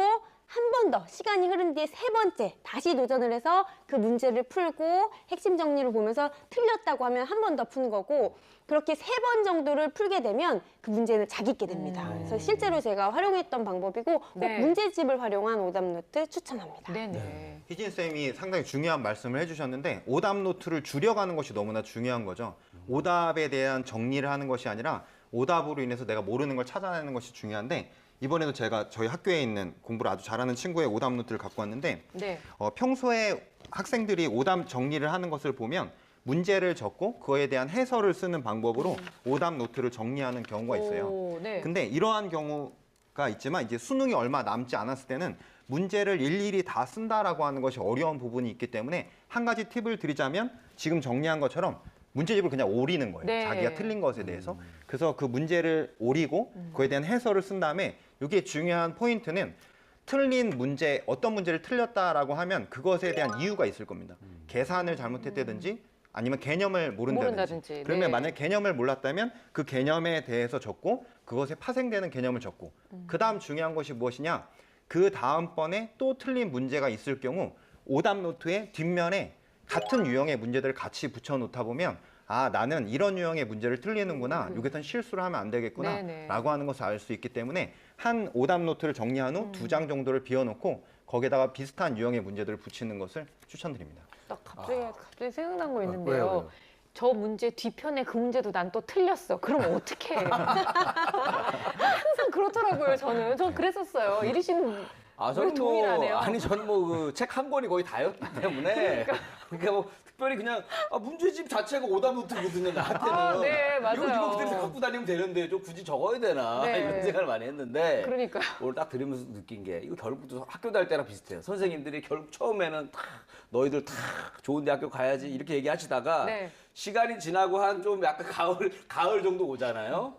한 번 더 시간이 흐른 뒤에 세 번째 다시 도전을 해서 그 문제를 풀고 핵심 정리를 보면서 틀렸다고 하면 한 번 더 푸는 거고 그렇게 세 번 정도를 풀게 되면 그 문제는 자기게 됩니다. 그래서 실제로 제가 활용했던 방법이고 꼭 네. 문제집을 활용한 오답 노트 추천합니다. 네네. 희진 쌤이 상당히 중요한 말씀을 해주셨는데 오답 노트를 줄여가는 것이 너무나 중요한 거죠. 오답에 대한 정리를 하는 것이 아니라 오답으로 인해서 내가 모르는 걸 찾아내는 것이 중요한데 이번에도 제가 저희 학교에 있는 공부를 아주 잘하는 친구의 오답 노트를 갖고 왔는데 네. 평소에 학생들이 오답 정리를 하는 것을 보면 문제를 적고 그거에 대한 해설을 쓰는 방법으로 오답 노트를 정리하는 경우가 있어요. 오, 네. 근데 이러한 경우가 있지만 이제 수능이 얼마 남지 않았을 때는 문제를 일일이 다 쓴다라고 하는 것이 어려운 부분이 있기 때문에 한 가지 팁을 드리자면 지금 정리한 것처럼 문제집을 그냥 오리는 거예요. 네. 자기가 틀린 것에 대해서. 그래서 그 문제를 오리고 그거에 대한 해설을 쓴 다음에 이게 중요한 포인트는 틀린 문제, 어떤 문제를 틀렸다라고 하면 그것에 대한 이유가 있을 겁니다. 계산을 잘못했다든지 아니면 개념을 모른다든지. 모른다든지, 그러면 네. 만약에 개념을 몰랐다면 그 개념에 대해서 적고 그것에 파생되는 개념을 적고 그다음 중요한 것이 무엇이냐? 그 다음번에 또 틀린 문제가 있을 경우 오답 노트의 뒷면에 같은 유형의 문제들을 같이 붙여놓다 보면 아 나는 이런 유형의 문제를 틀리는구나 여기선 실수를 하면 안 되겠구나 네네. 라고 하는 것을 알 수 있기 때문에 한 오답 노트를 정리한 후 2장 정도를 비워놓고 거기에다가 비슷한 유형의 문제들을 붙이는 것을 추천드립니다. 나 갑자기 생각난 거 있는데요. 왜요? 저 문제 뒤편에 그 문제도 난 또 틀렸어. 그럼 어떻게 해요? 항상 그렇더라고요, 저는. 전 그랬었어요. 이리 씨는 왜 동의를 안 해요? 아니 저는 뭐 그 책 한 권이 거의 다였기 때문에 그러니까 뭐 특별히 그냥 문제집 자체가 오답 노트거든요 나한테는. 아, 네, 맞아요. 이거 그대로 갖고 다니면 되는데 좀 굳이 적어야 되나 네. 이런 생각을 많이 했는데. 그러니까요. 오늘 딱 들으면서 느낀 게 이거 결국 또 학교 다닐 때랑 비슷해요. 선생님들이 결국 처음에는 다 너희들 다 좋은 대학교 가야지 이렇게 얘기하시다가 네. 시간이 지나고 한 좀 약간 가을 정도 오잖아요.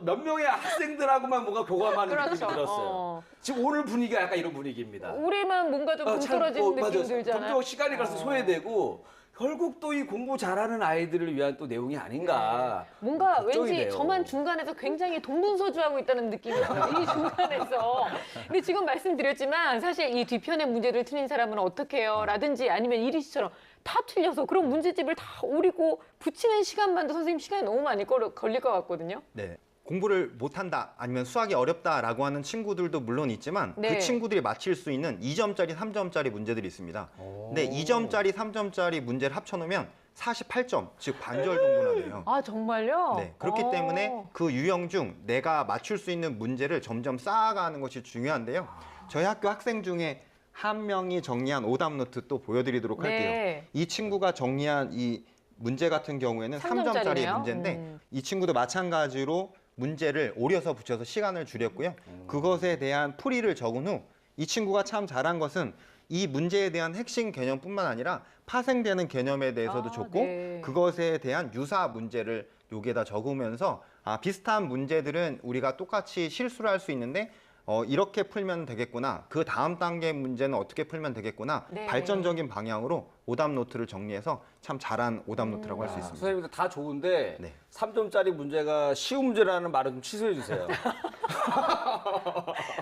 몇 명의 학생들하고만 뭔가 교감하는 그렇죠. 느낌이 들었어요. 지금 오늘 분위기가 약간 이런 분위기입니다. 우리만 뭔가 좀 동떨어지는 느낌 들잖아요. 점점 시간이 갈수록 소외되고 결국 또 이 공부 잘하는 아이들을 위한 또 내용이 아닌가. 뭔가 걱정이 왠지 돼요. 저만 중간에서 굉장히 동분서주하고 있다는 느낌이 들어요. 이 중간에서. 근데 지금 말씀드렸지만 사실 이 뒤편의 문제를 틀린 사람은 어떻게 해요? 라든지 아니면 이리 씨처럼 다 틀려서 그런 문제집을 다 오리고 붙이는 시간만도 선생님 시간이 너무 많이 걸릴 것 같거든요. 네. 공부를 못한다 아니면 수학이 어렵다라고 하는 친구들도 물론 있지만 네. 그 친구들이 맞힐 수 있는 2점짜리, 3점짜리 문제들이 있습니다. 근데 2점짜리, 3점짜리 문제를 합쳐놓으면 48점, 즉 반절 정도나 돼요. 아 정말요? 네, 그렇기 때문에 그 유형 중 내가 맞출 수 있는 문제를 점점 쌓아가는 것이 중요한데요. 저희 학교 학생 중에 한 명이 정리한 오답 노트 또 보여드리도록 할게요. 네. 이 친구가 정리한 이 문제 같은 경우에는 3점짜리 삼점짜리네요? 문제인데 이 친구도 마찬가지로 문제를 오려서 붙여서 시간을 줄였고요. 그것에 대한 풀이를 적은 후 이 친구가 참 잘한 것은 이 문제에 대한 핵심 개념뿐만 아니라 파생되는 개념에 대해서도 아, 적고 네. 그것에 대한 유사 문제를 여기에다 적으면서 비슷한 문제들은 우리가 똑같이 실수를 할 수 있는데 이렇게 풀면 되겠구나. 그 다음 단계 문제는 어떻게 풀면 되겠구나. 네. 발전적인 방향으로 오답 노트를 정리해서 참 잘한 오답 노트라고 할 수 있습니다. 선생님들 다 좋은데 네. 3점짜리 문제가 쉬운 문제라는 말은 좀 취소해 주세요.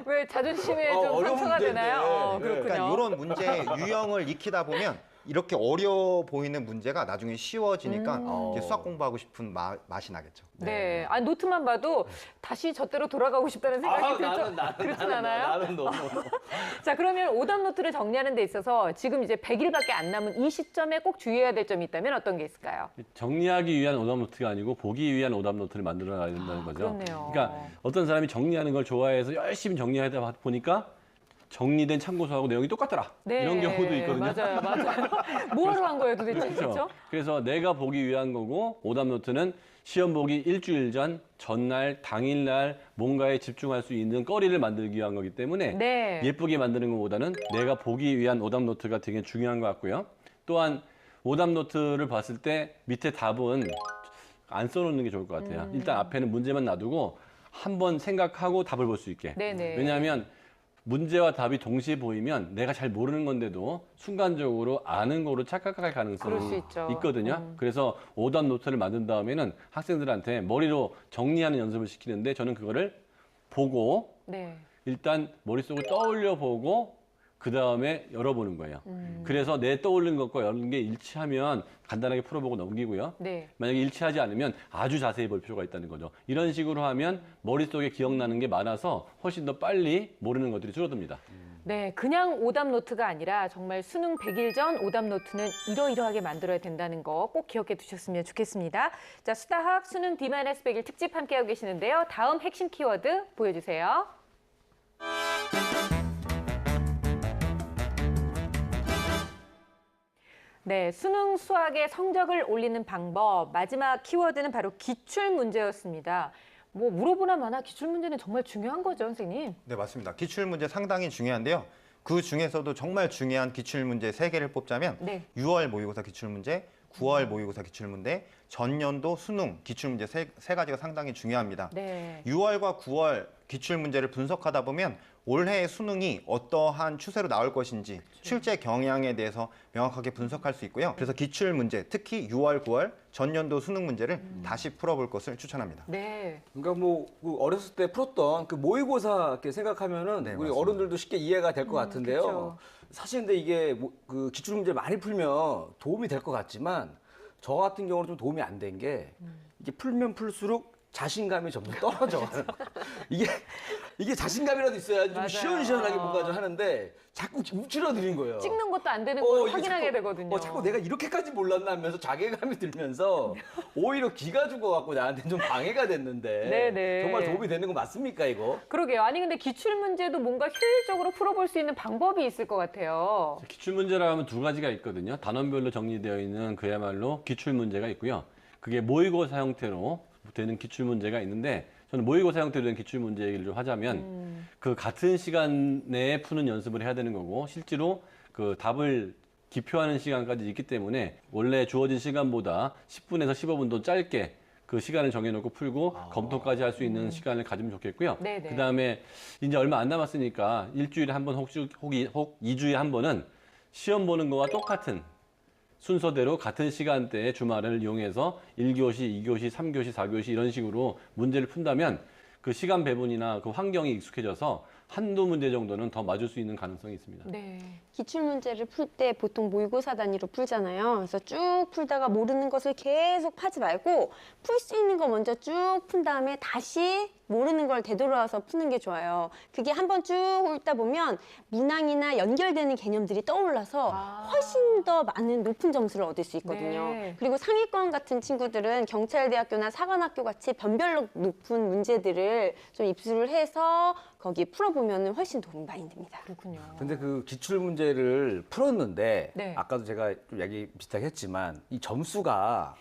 왜 자존심에 좀 어려운 상처가 문제인데. 되나요? 네. 그렇군요. 그러니까 이런 문제 유형을 익히다 보면 이렇게 어려워 보이는 문제가 나중에 쉬워지니까 이제 수학 공부하고 싶은 맛이 나겠죠. 네. 아, 노트만 봐도 다시 저때로 돌아가고 싶다는 생각이 들죠. 그렇진 않아요? 나는 너무. 자, 그러면 오답 노트를 정리하는 데 있어서 지금 이제 100일밖에 안 남은 이 시점에 꼭 주의해야 될 점이 있다면 어떤 게 있을까요? 정리하기 위한 오답 노트가 아니고 보기 위한 오답 노트를 만들어 가야 된다는 거죠. 그렇네요. 그러니까 어떤 사람이 정리하는 걸 좋아해서 열심히 정리하다 보니까 정리된 참고서하고 내용이 똑같더라. 네. 이런 경우도 있거든요. 맞아요, 맞아요. 뭐하러 한 거예요, 도대체? 그렇죠? 그래서 내가 보기 위한 거고 오답 노트는 시험 보기 일주일 전, 전날, 당일날 뭔가에 집중할 수 있는 거리를 만들기 위한 거기 때문에 네. 예쁘게 만드는 것보다는 내가 보기 위한 오답 노트가 되게 중요한 것 같고요. 또한 오답 노트를 봤을 때 밑에 답은 안 써놓는 게 좋을 것 같아요. 일단 앞에는 문제만 놔두고 한번 생각하고 답을 볼 수 있게. 네네. 왜냐하면 문제와 답이 동시에 보이면 내가 잘 모르는 건데도 순간적으로 아는 거로 착각할 그럴 수 가능성이 있죠. 있거든요. 그래서 오답 노트를 만든 다음에는 학생들한테 머리로 정리하는 연습을 시키는데 저는 그거를 보고 네. 일단 머릿속을 떠올려 보고 그 다음에 열어보는 거예요. 그래서 내 떠올린 것과 여는 게 일치하면 간단하게 풀어보고 넘기고요. 네. 만약에 일치하지 않으면 아주 자세히 볼 필요가 있다는 거죠. 이런 식으로 하면 머릿속에 기억나는 게 많아서 훨씬 더 빨리 모르는 것들이 줄어듭니다. 네, 그냥 오답 노트가 아니라 정말 수능 100일 전 오답 노트는 이러이러하게 만들어야 된다는 거 꼭 기억해 두셨으면 좋겠습니다. 자, 수다학 수능 D-100일 특집 함께하고 계시는데요. 다음 핵심 키워드 보여주세요. 네, 수능 수학의 성적을 올리는 방법. 마지막 키워드는 바로 기출문제였습니다. 뭐 물어보나 마나 기출문제는 정말 중요한 거죠, 선생님? 네, 맞습니다. 기출문제 상당히 중요한데요. 그 중에서도 정말 중요한 기출문제 3개를 뽑자면 네. 6월 모의고사 기출문제, 9월 모의고사 기출문제, 전년도 수능 기출문제 세 가지가 상당히 중요합니다. 네. 6월과 9월 기출문제를 분석하다 보면 올해의 수능이 어떠한 추세로 나올 것인지 출제 경향에 대해서 명확하게 분석할 수 있고요. 그래서 기출문제, 특히 6월, 9월 전년도 수능 문제를 다시 풀어볼 것을 추천합니다. 네. 그러니까 뭐그 어렸을 때 풀었던 그 모의고사 이렇게 생각하면은 네, 우리 맞습니다. 어른들도 쉽게 이해가 될 것 같은데요. 그쵸. 사실 근데 이게 그 기출 문제 많이 풀면 도움이 될 것 같지만 저 같은 경우는 좀 도움이 안 된 게 이게 풀면 풀수록 자신감이 점점 떨어져가는 이게 자신감이라도 있어야지 좀 맞아요. 시원시원하게 뭔가 좀 하는데 자꾸 움츠러드는 거예요. 찍는 것도 안 되는 걸 이게 확인하게 자꾸, 되거든요. 자꾸 내가 이렇게까지 몰랐나 하면서 자괴감이 들면서 오히려 기가 죽어갖고 나한테 좀 방해가 됐는데 네네. 정말 도움이 되는 거 맞습니까 이거? 그러게요. 아니 근데 기출 문제도 뭔가 효율적으로 풀어볼 수 있는 방법이 있을 것 같아요. 기출문제라 하면 두 가지가 있거든요. 단원별로 정리되어 있는 그야말로 기출문제가 있고요. 그게 모의고사 형태로 되는 기출문제가 있는데 저는 모의고사 형태로 된 기출문제 얘기를 좀 하자면 그 같은 시간 내에 푸는 연습을 해야 되는 거고 실제로 그 답을 기표하는 시간까지 있기 때문에 원래 주어진 시간보다 10분에서 15분 더 짧게 그 시간을 정해놓고 풀고 검토까지 할 수 있는 시간을 가지면 좋겠고요. 네네. 그 다음에 이제 얼마 안 남았으니까 일주일에 한 번 혹 2주에 한 번은 시험 보는 거와 똑같은 순서대로 같은 시간대에 주말을 이용해서 1교시, 2교시, 3교시, 4교시 이런 식으로 문제를 푼다면 그 시간 배분이나 그 환경이 익숙해져서 한두 문제 정도는 더 맞을 수 있는 가능성이 있습니다. 네. 기출 문제를 풀 때 보통 모의고사 단위로 풀잖아요. 그래서 쭉 풀다가 모르는 것을 계속 파지 말고 풀 수 있는 거 먼저 쭉 푼 다음에 다시 모르는 걸 되돌아와서 푸는 게 좋아요. 그게 한번 쭉 읽다 보면 문항이나 연결되는 개념들이 떠올라서 훨씬 더 많은 높은 점수를 얻을 수 있거든요. 네. 그리고 상위권 같은 친구들은 경찰대학교나 사관학교 같이 변별력 높은 문제들을 좀 입수를 해서 거기 풀어보면 훨씬 도움이 많이 됩니다. 그렇군요. 근데 그 기출 문제를 풀었는데 네. 아까도 제가 좀 얘기 비슷하게 했지만 이 점수가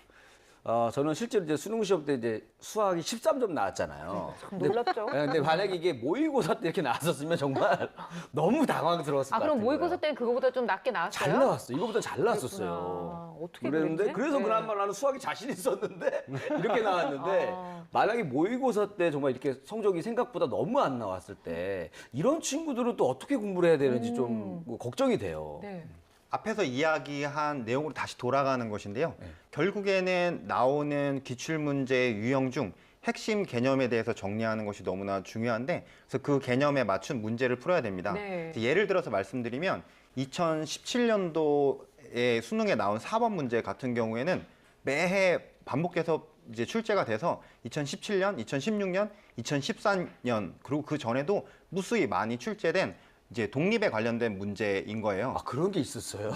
저는 실제로 이제 수능 시험 때 이제 수학이 13점 나왔잖아요. 놀랍죠? 근데 만약에 이게 모의고사 때 이렇게 나왔었으면 정말 너무 당황스러웠을 아 것 그럼 같은 모의고사 거예요. 때는 그거보다 좀 낮게 나왔어요? 잘 나왔어. 이거보다 잘 나왔었어요. 그렇구나. 어떻게 그랬는데 그랬지? 그래서 네. 그나마 나는 수학이 자신 있었는데 이렇게 나왔는데 만약에 모의고사 때 정말 이렇게 성적이 생각보다 너무 안 나왔을 때 이런 친구들은 또 어떻게 공부를 해야 되는지 좀뭐 걱정이 돼요. 네. 앞에서 이야기한 내용으로 다시 돌아가는 것인데요. 결국에는 나오는 기출문제의 유형 중 핵심 개념에 대해서 정리하는 것이 너무나 중요한데 그래서 그 개념에 맞춘 문제를 풀어야 됩니다. 네. 예를 들어서 말씀드리면 2017년도에 수능에 나온 4번 문제 같은 경우에는 매해 반복해서 이제 출제가 돼서 2017년, 2016년, 2014년 그리고 그 전에도 무수히 많이 출제된 이제 독립에 관련된 문제인 거예요. 아 그런 게 있었어요.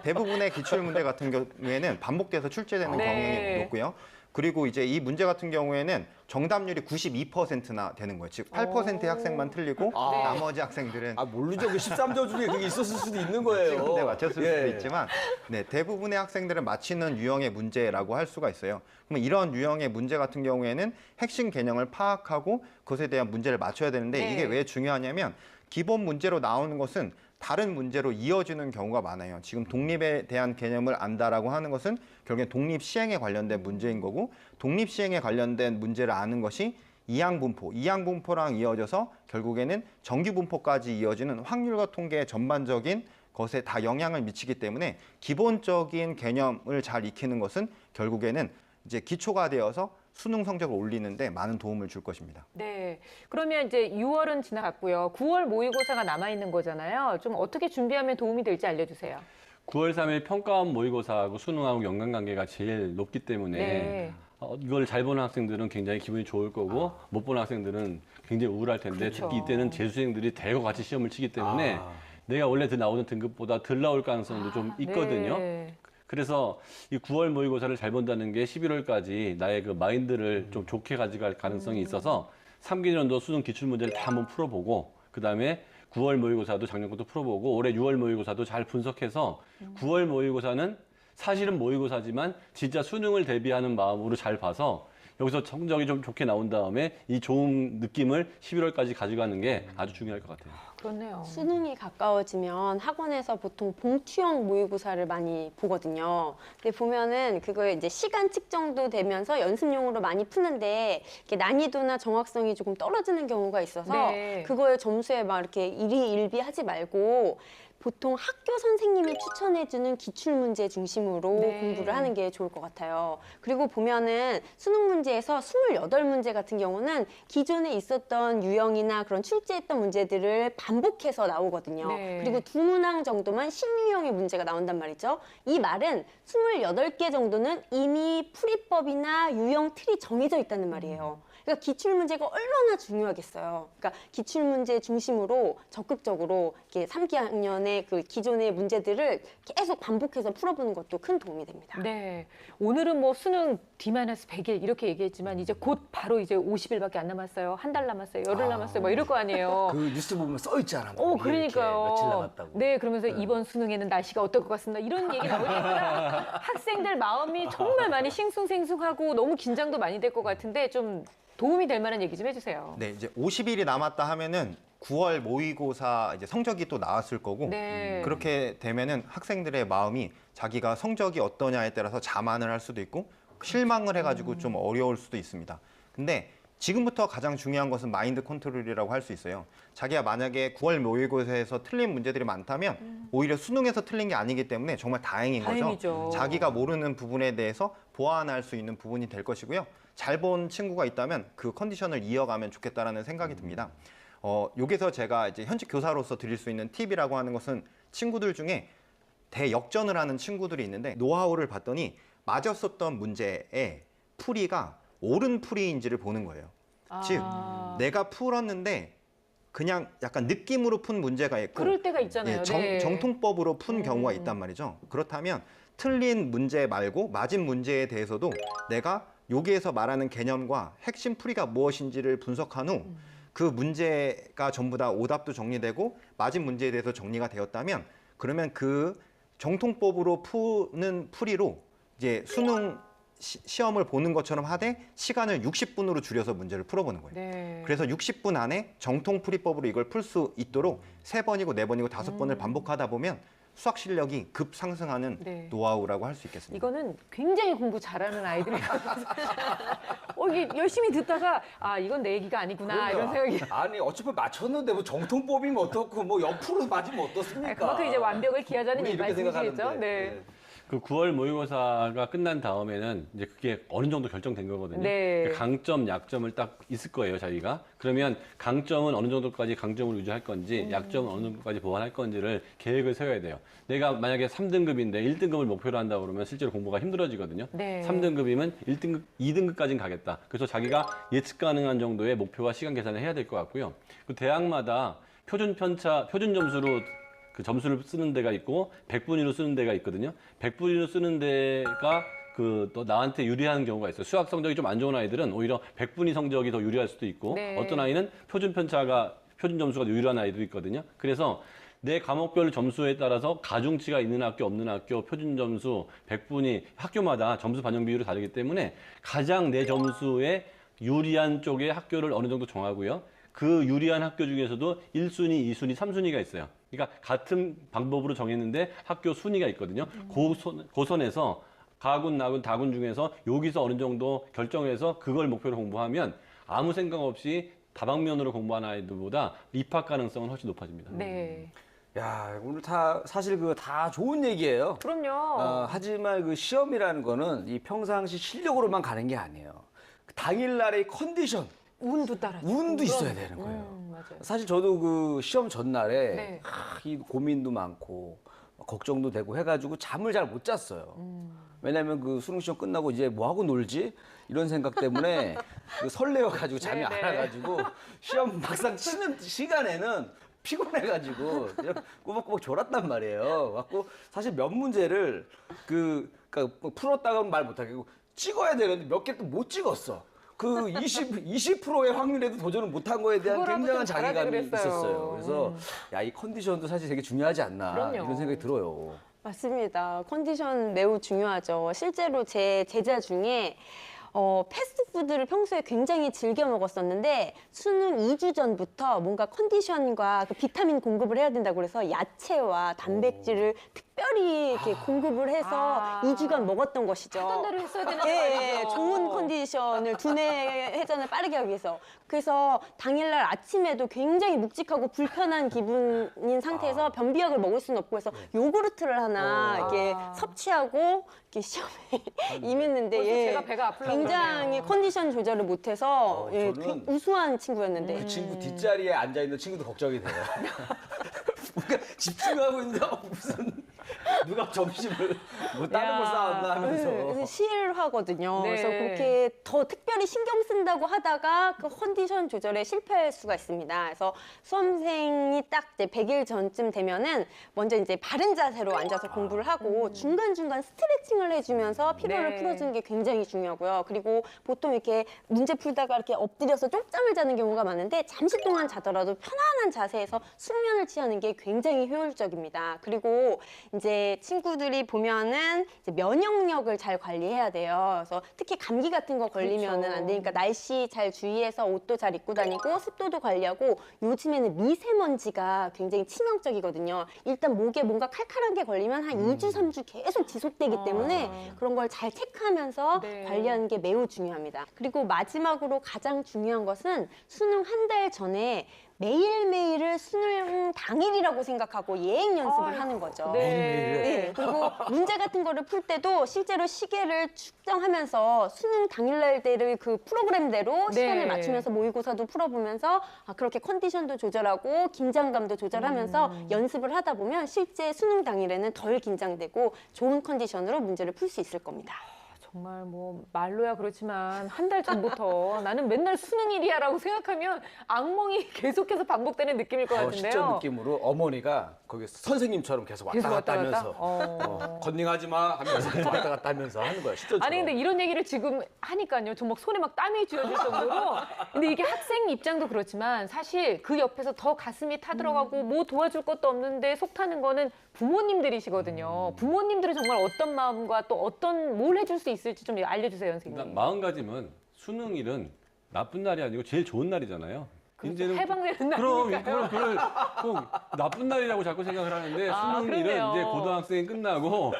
대부분의 기출 문제 같은 경우에는 반복돼서 출제되는 네. 경향이 높고요. 그리고 이제 이 문제 같은 경우에는 정답률이 92%나 되는 거예요. 즉 8%의 학생만 틀리고 네. 나머지 학생들은 아 모르죠. 그 13조 중에 그게 있었을 수도 있는 거예요. 문제 맞췄을 예. 수도 있지만 네, 대부분의 학생들은 맞히는 유형의 문제라고 할 수가 있어요. 그러면 이런 유형의 문제 같은 경우에는 핵심 개념을 파악하고 그것에 대한 문제를 맞춰야 되는데 네. 이게 왜 중요하냐면 기본 문제로 나오는 것은 다른 문제로 이어지는 경우가 많아요. 지금 독립에 대한 개념을 안다라고 하는 것은 결국엔 독립 시행에 관련된 문제인 거고 독립 시행에 관련된 문제를 아는 것이 이항분포랑 이어져서 결국에는 정규분포까지 이어지는 확률과 통계의 전반적인 것에 다 영향을 미치기 때문에 기본적인 개념을 잘 익히는 것은 결국에는 이제 기초가 되어서 수능 성적을 올리는데 많은 도움을 줄 것입니다. 네. 그러면 이제 6월은 지나갔고요. 9월 모의고사가 남아 있는 거잖아요. 좀 어떻게 준비하면 도움이 될지 알려주세요. 9월 3일 평가원 모의고사하고 수능하고 연관관계가 제일 높기 때문에 네. 이걸 잘 보는 학생들은 굉장히 기분이 좋을 거고 못 보는 학생들은 굉장히 우울할 텐데 그렇죠. 특히 이때는 재수생들이 대거 같이 시험을 치기 때문에 내가 원래 나오는 등급보다 덜 나올 가능성도 좀 있거든요. 네. 그래서 이 9월 모의고사를 잘 본다는 게 11월까지 나의 그 마인드를 좀 좋게 가져갈 가능성이 있어서 3기년도 수능 기출문제를 다 한번 풀어보고 그다음에 9월 모의고사도 작년 것도 풀어보고 올해 6월 모의고사도 잘 분석해서 9월 모의고사는 사실은 모의고사지만 진짜 수능을 대비하는 마음으로 잘 봐서 여기서 성적이 좀 좋게 나온 다음에 이 좋은 느낌을 11월까지 가져가는 게 아주 중요할 것 같아요. 그렇네요. 수능이 가까워지면 학원에서 보통 봉투형 모의고사를 많이 보거든요. 근데 보면은 그거에 이제 시간 측정도 되면서 연습용으로 많이 푸는데 이렇게 난이도나 정확성이 조금 떨어지는 경우가 있어서 네. 그거에 점수에 막 이렇게 일희일비하지 말고 보통 학교 선생님이 추천해주는 기출문제 중심으로 네. 공부를 하는 게 좋을 것 같아요. 그리고 보면은 수능 문제에서 28문제 같은 경우는 기존에 있었던 유형이나 그런 출제했던 문제들을 반복해서 나오거든요. 네. 그리고 두 문항 정도만 신유형의 문제가 나온단 말이죠. 이 말은 28개 정도는 이미 풀이법이나 유형 틀이 정해져 있다는 말이에요. 그러니까 기출문제가 얼마나 중요하겠어요. 그러니까 기출문제 중심으로 적극적으로 이렇게 3기 학년의 그 기존의 문제들을 계속 반복해서 풀어보는 것도 큰 도움이 됩니다. 네. 오늘은 뭐 수능 D-100일 이렇게 얘기했지만 이제 곧 바로 이제 50일밖에 안 남았어요. 한 달 남았어요. 열흘 남았어요. 막 이럴 거 아니에요. 그 뉴스 보면 써 있잖아. 오, 이렇게 그러니까요. 며칠 남았다고. 네, 그러면서 이번 수능에는 날씨가 어떨 것 같습니다. 이런 얘기 나올 때마다 학생들 마음이 정말 많이 싱숭생숭하고 너무 긴장도 많이 될 것 같은데 좀 도움이 될 만한 얘기 좀 해주세요. 네, 이제 50일이 남았다 하면은 9월 모의고사 이제 성적이 또 나왔을 거고 네. 그렇게 되면은 학생들의 마음이 자기가 성적이 어떠냐에 따라서 자만을 할 수도 있고 실망을 해가지고 좀 어려울 수도 있습니다. 근데 지금부터 가장 중요한 것은 마인드 컨트롤이라고 할 수 있어요. 자기가 만약에 9월 모의고사에서 틀린 문제들이 많다면 오히려 수능에서 틀린 게 아니기 때문에 정말 다행인 다행이죠. 거죠. 자기가 모르는 부분에 대해서 보완할 수 있는 부분이 될 것이고요. 잘 본 친구가 있다면 그 컨디션을 이어가면 좋겠다라는 생각이 듭니다. 여기서 제가 이제 현직 교사로서 드릴 수 있는 팁이라고 하는 것은 친구들 중에 대역전을 하는 친구들이 있는데 노하우를 봤더니 맞았었던 문제의 풀이가 옳은 풀이인지를 보는 거예요. 즉 내가 풀었는데 그냥 약간 느낌으로 푼 문제가 있고 그럴 때가 있잖아요. 네. 정통법으로 푼 경우가 있단 말이죠. 그렇다면 틀린 문제 말고 맞은 문제에 대해서도 내가 여기에서 말하는 개념과 핵심 풀이가 무엇인지를 분석한 후 그 문제가 전부 다 오답도 정리되고 맞은 문제에 대해서 정리가 되었다면 그러면 그 정통법으로 푸는 풀이로 이제 수능 시험을 보는 것처럼 하되 시간을 60분으로 줄여서 문제를 풀어보는 거예요. 네. 그래서 60분 안에 정통풀이법으로 이걸 풀 수 있도록 3번이고 4번이고 5번을 반복하다 보면 수학 실력이 급 상승하는 네. 노하우라고 할 수 있겠습니다. 이거는 굉장히 공부 잘하는 아이들이 이게 열심히 듣다가 아 이건 내 얘기가 아니구나 이런 생각이 아니 어차피 맞췄는데 뭐 정통법이면 어떻고 뭐 옆으로 맞으면 어떻습니까? 그만큼 이제 완벽을 기하자는 우리 이렇게 말씀이시겠죠? 생각하는데. 네. 그 9월 모의고사가 끝난 다음에는 이제 그게 어느 정도 결정된 거거든요. 네. 그 강점, 약점을 딱 있을 거예요, 자기가. 그러면 강점은 어느 정도까지 강점을 유지할 건지, 약점은 어느 정도까지 보완할 건지를 계획을 세워야 돼요. 내가 만약에 3등급인데 1등급을 목표로 한다 그러면 실제로 공부가 힘들어지거든요. 네. 3등급이면 1등급, 2등급까지는 가겠다. 그래서 자기가 예측 가능한 정도의 목표와 시간 계산을 해야 될 것 같고요. 그 대학마다 표준 점수로 그 점수를 쓰는 데가 있고 100분위로 쓰는 데가 있거든요. 100분위로 쓰는 데가 또 나한테 유리한 경우가 있어요. 수학 성적이 좀 안 좋은 아이들은 오히려 100분위 성적이 더 유리할 수도 있고 네. 어떤 아이는 표준 점수가 유리한 아이도 있거든요. 그래서 내 과목별 점수에 따라서 가중치가 있는 학교, 없는 학교, 표준 점수, 100분위 학교마다 점수 반영 비율이 다르기 때문에 가장 내 점수에 유리한 쪽의 학교를 어느 정도 정하고요. 그 유리한 학교 중에서도 1순위, 2순위, 3순위가 있어요. 그러니까 같은 방법으로 정했는데 학교 순위가 있거든요. 그 선에서 가군, 나군, 다군 중에서 여기서 어느 정도 결정해서 그걸 목표로 공부하면 아무 생각 없이 다방면으로 공부하는 아이들보다 입학 가능성은 훨씬 높아집니다. 네. 야, 오늘 다 사실 그 다 좋은 얘기예요. 그럼요. 하지만 그 시험이라는 거는 이 평상시 실력으로만 가는 게 아니에요. 그 당일날의 컨디션, 운도 따라. 운도 있어야 되는 거예요. 맞아요. 사실 저도 그 시험 전날에 네. 이 고민도 많고 걱정도 되고 해가지고 잠을 잘 못 잤어요. 왜냐면 그 수능 시험 끝나고 이제 뭐 하고 놀지 이런 생각 때문에 그 설레어가지고 잠이 안 네네. 와가지고 시험 막상 치는 시간에는 피곤해가지고 그냥 꾸벅꾸벅 졸았단 말이에요. 갖고 사실 몇 문제를 그러니까 풀었다가는 말 못하겠고 찍어야 되는데 몇 개 또 못 찍었어. 그 20%의 확률에도 도전을 못한 거에 대한 그거라도 굉장한 좀 잘하지 자괴감이 그랬어요. 있었어요. 그래서 야, 이 컨디션도 사실 되게 중요하지 않나 그럼요. 이런 생각이 들어요. 맞습니다. 컨디션 매우 중요하죠. 실제로 제 제자 중에 패스트푸드를 평소에 굉장히 즐겨 먹었었는데 수능 2주 전부터 뭔가 컨디션과 그 비타민 공급을 해야 된다고 그래서 야채와 단백질을 특별히 이렇게 공급을 해서 아. 2주간 먹었던 것이죠. 하던 대로 했어야 되는 거 예, 아니에요? 좋은 컨디션을 두뇌 회전을 빠르게 하기 위해서. 그래서 당일날 아침에도 굉장히 묵직하고 불편한 기분인 상태에서 변비약을 먹을 수는 없고 해서 요구르트를 하나 이렇게 섭취하고 이렇게 시험에 임했는데 벌써 예, 제가 배가 아플라고 굉장히 그러네요. 컨디션 조절을 못해서 예, 저는 우수한 친구였는데 그 친구 뒷자리에 앉아 있는 친구도 걱정이 돼요. 뭔가 집중하고 있는데 무슨 누가 점심을 뭐 다른 걸 야. 싸웠나 그래서 하면서. 실하거든요. 네. 그래서 그렇게 더 특별히 신경 쓴다고 하다가 그 컨디션 조절에 실패할 수가 있습니다. 그래서 수험생이 딱 이제 100일 전쯤 되면은 먼저 이제 바른 자세로 앉아서 공부를 하고 중간중간 스트레칭을 해주면서 피로를 네. 풀어주는 게 굉장히 중요하고요. 그리고 보통 이렇게 문제 풀다가 이렇게 엎드려서 쪽잠을 자는 경우가 많은데 잠시 동안 자더라도 편안한 자세에서 숙면을 취하는 게 굉장히 효율적입니다. 그리고 이제 친구들이 보면은 이제 면역력을 잘 관리해야 돼요. 그래서 특히 감기 같은 거 걸리면은 그렇죠. 안 되니까 날씨 잘 주의해서 옷도 잘 입고 다니고 습도도 관리하고 요즘에는 미세먼지가 굉장히 치명적이거든요. 일단 목에 뭔가 칼칼한 게 걸리면 한 2주, 3주 계속 지속되기 때문에 그런 걸 잘 체크하면서 네. 관리하는 게 매우 중요합니다. 그리고 마지막으로 가장 중요한 것은 수능 한 달 전에 매일매일을 수능 당일이라고 생각하고 예행 연습을 하는 거죠. 네. 네, 그리고 문제 같은 거를 풀 때도 실제로 시계를 측정하면서 수능 당일날대로 그 프로그램대로 네. 시간을 맞추면서 모의고사도 풀어보면서 그렇게 컨디션도 조절하고 긴장감도 조절하면서 연습을 하다 보면 실제 수능 당일에는 덜 긴장되고 좋은 컨디션으로 문제를 풀 수 있을 겁니다. 정말 뭐 말로야 그렇지만 한 달 전부터 나는 맨날 수능일이야라고 생각하면 악몽이 계속해서 반복되는 느낌일 것 같은데요. 실전 느낌으로 어머니가 거기 선생님처럼 계속 왔다 계속 갔다 왔다 갔다? 하면서 건닝하지 마 하면서 계속 왔다 갔다 하면서 하는 거예요. 실전처럼. 아니 근데 이런 얘기를 지금 하니까요. 저 막 손에 막 땀이 쥐어질 정도로. 근데 이게 학생 입장도 그렇지만 사실 그 옆에서 더 가슴이 타들어가고 뭐 도와줄 것도 없는데 속 타는 거는 부모님들이시거든요. 부모님들은 정말 어떤 마음과 또 어떤 뭘 해줄 수 있을지 좀 알려주세요, 선생님. 일단 마음가짐은 수능일은 나쁜 날이 아니고 제일 좋은 날이잖아요. 해방되는 그럼 날이니까요. 그걸 꼭 나쁜 날이라고 자꾸 생각을 하는데 아, 수능일은 그러네요. 이제 고등학생이 끝나고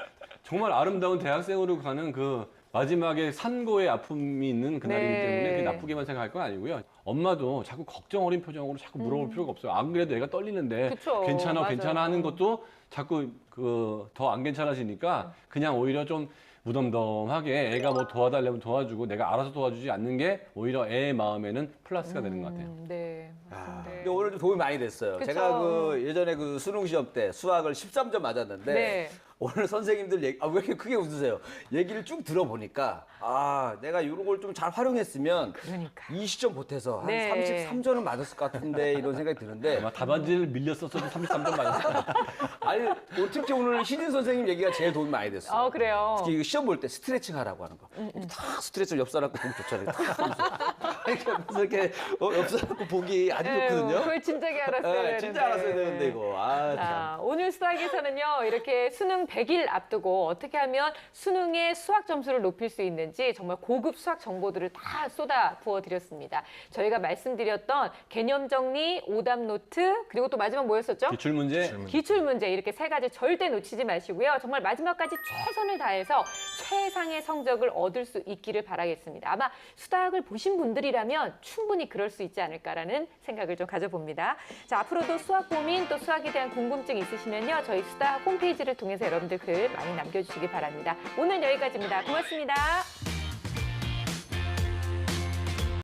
정말 아름다운 대학생으로 가는 그 마지막에 산고의 아픔이 있는 그날이기 네. 때문에 그게 나쁘게만 생각할 건 아니고요. 엄마도 자꾸 걱정 어린 표정으로 자꾸 물어볼 필요가 없어요. 안 그래도 애가 떨리는데 그쵸, 괜찮아 맞아요. 괜찮아 하는 것도 자꾸 그 더 안 괜찮아지니까 그냥 오히려 좀 무덤덤하게 애가 뭐 도와달라면 도와주고 내가 알아서 도와주지 않는 게 오히려 애의 마음에는 플러스가 되는 것 같아요. 네, 맞습니다. 근데 오늘 좀 도움이 많이 됐어요. 그쵸. 제가 그 예전에 그 수능 시험 때 수학을 13점 맞았는데 네. 오늘 선생님들 얘기, 왜 이렇게 크게 웃으세요? 얘기를 쭉 들어보니까, 내가 이런 걸 좀 잘 활용했으면 그러니까. 이 시점 보태서 한 네. 33점은 맞았을 것 같은데, 이런 생각이 드는데. 아마 답안지를 밀렸었어도 33점 맞았을 거예요. 아니, 특히 오늘 신인 선생님 얘기가 제일 도움이 많이 됐어요. 그래요. 특히 이거 시험 볼 때 스트레칭 하라고 하는 거. 다 스트레칭 옆 사람 거 보기 좋잖아요. 이렇게 하면서 이렇게 옆 사람 거 보기 아주 좋거든요. 그걸 진작에 알았어야 되는데. 진짜 알았어야 되는데, 이거. 참. 오늘 수학에서는요, 이렇게 수능 100일 앞두고 어떻게 하면 수능의 수학 점수를 높일 수 있는지 정말 고급 수학 정보들을 다 쏟아 부어 드렸습니다. 저희가 말씀드렸던 개념 정리, 오답 노트, 그리고 또 마지막 뭐였었죠? 기출문제. 기출문제 이렇게 세 가지 절대 놓치지 마시고요. 정말 마지막까지 최선을 다해서 최상의 성적을 얻을 수 있기를 바라겠습니다. 아마 수학을 보신 분들이라면 충분히 그럴 수 있지 않을까라는 생각을 좀 가져봅니다. 자, 앞으로도 수학 고민 또 수학에 대한 궁금증 있으시면요. 저희 수학 홈페이지를 통해서 여러분들 글 많이 남겨주시기 바랍니다. 오늘 여기까지입니다. 고맙습니다.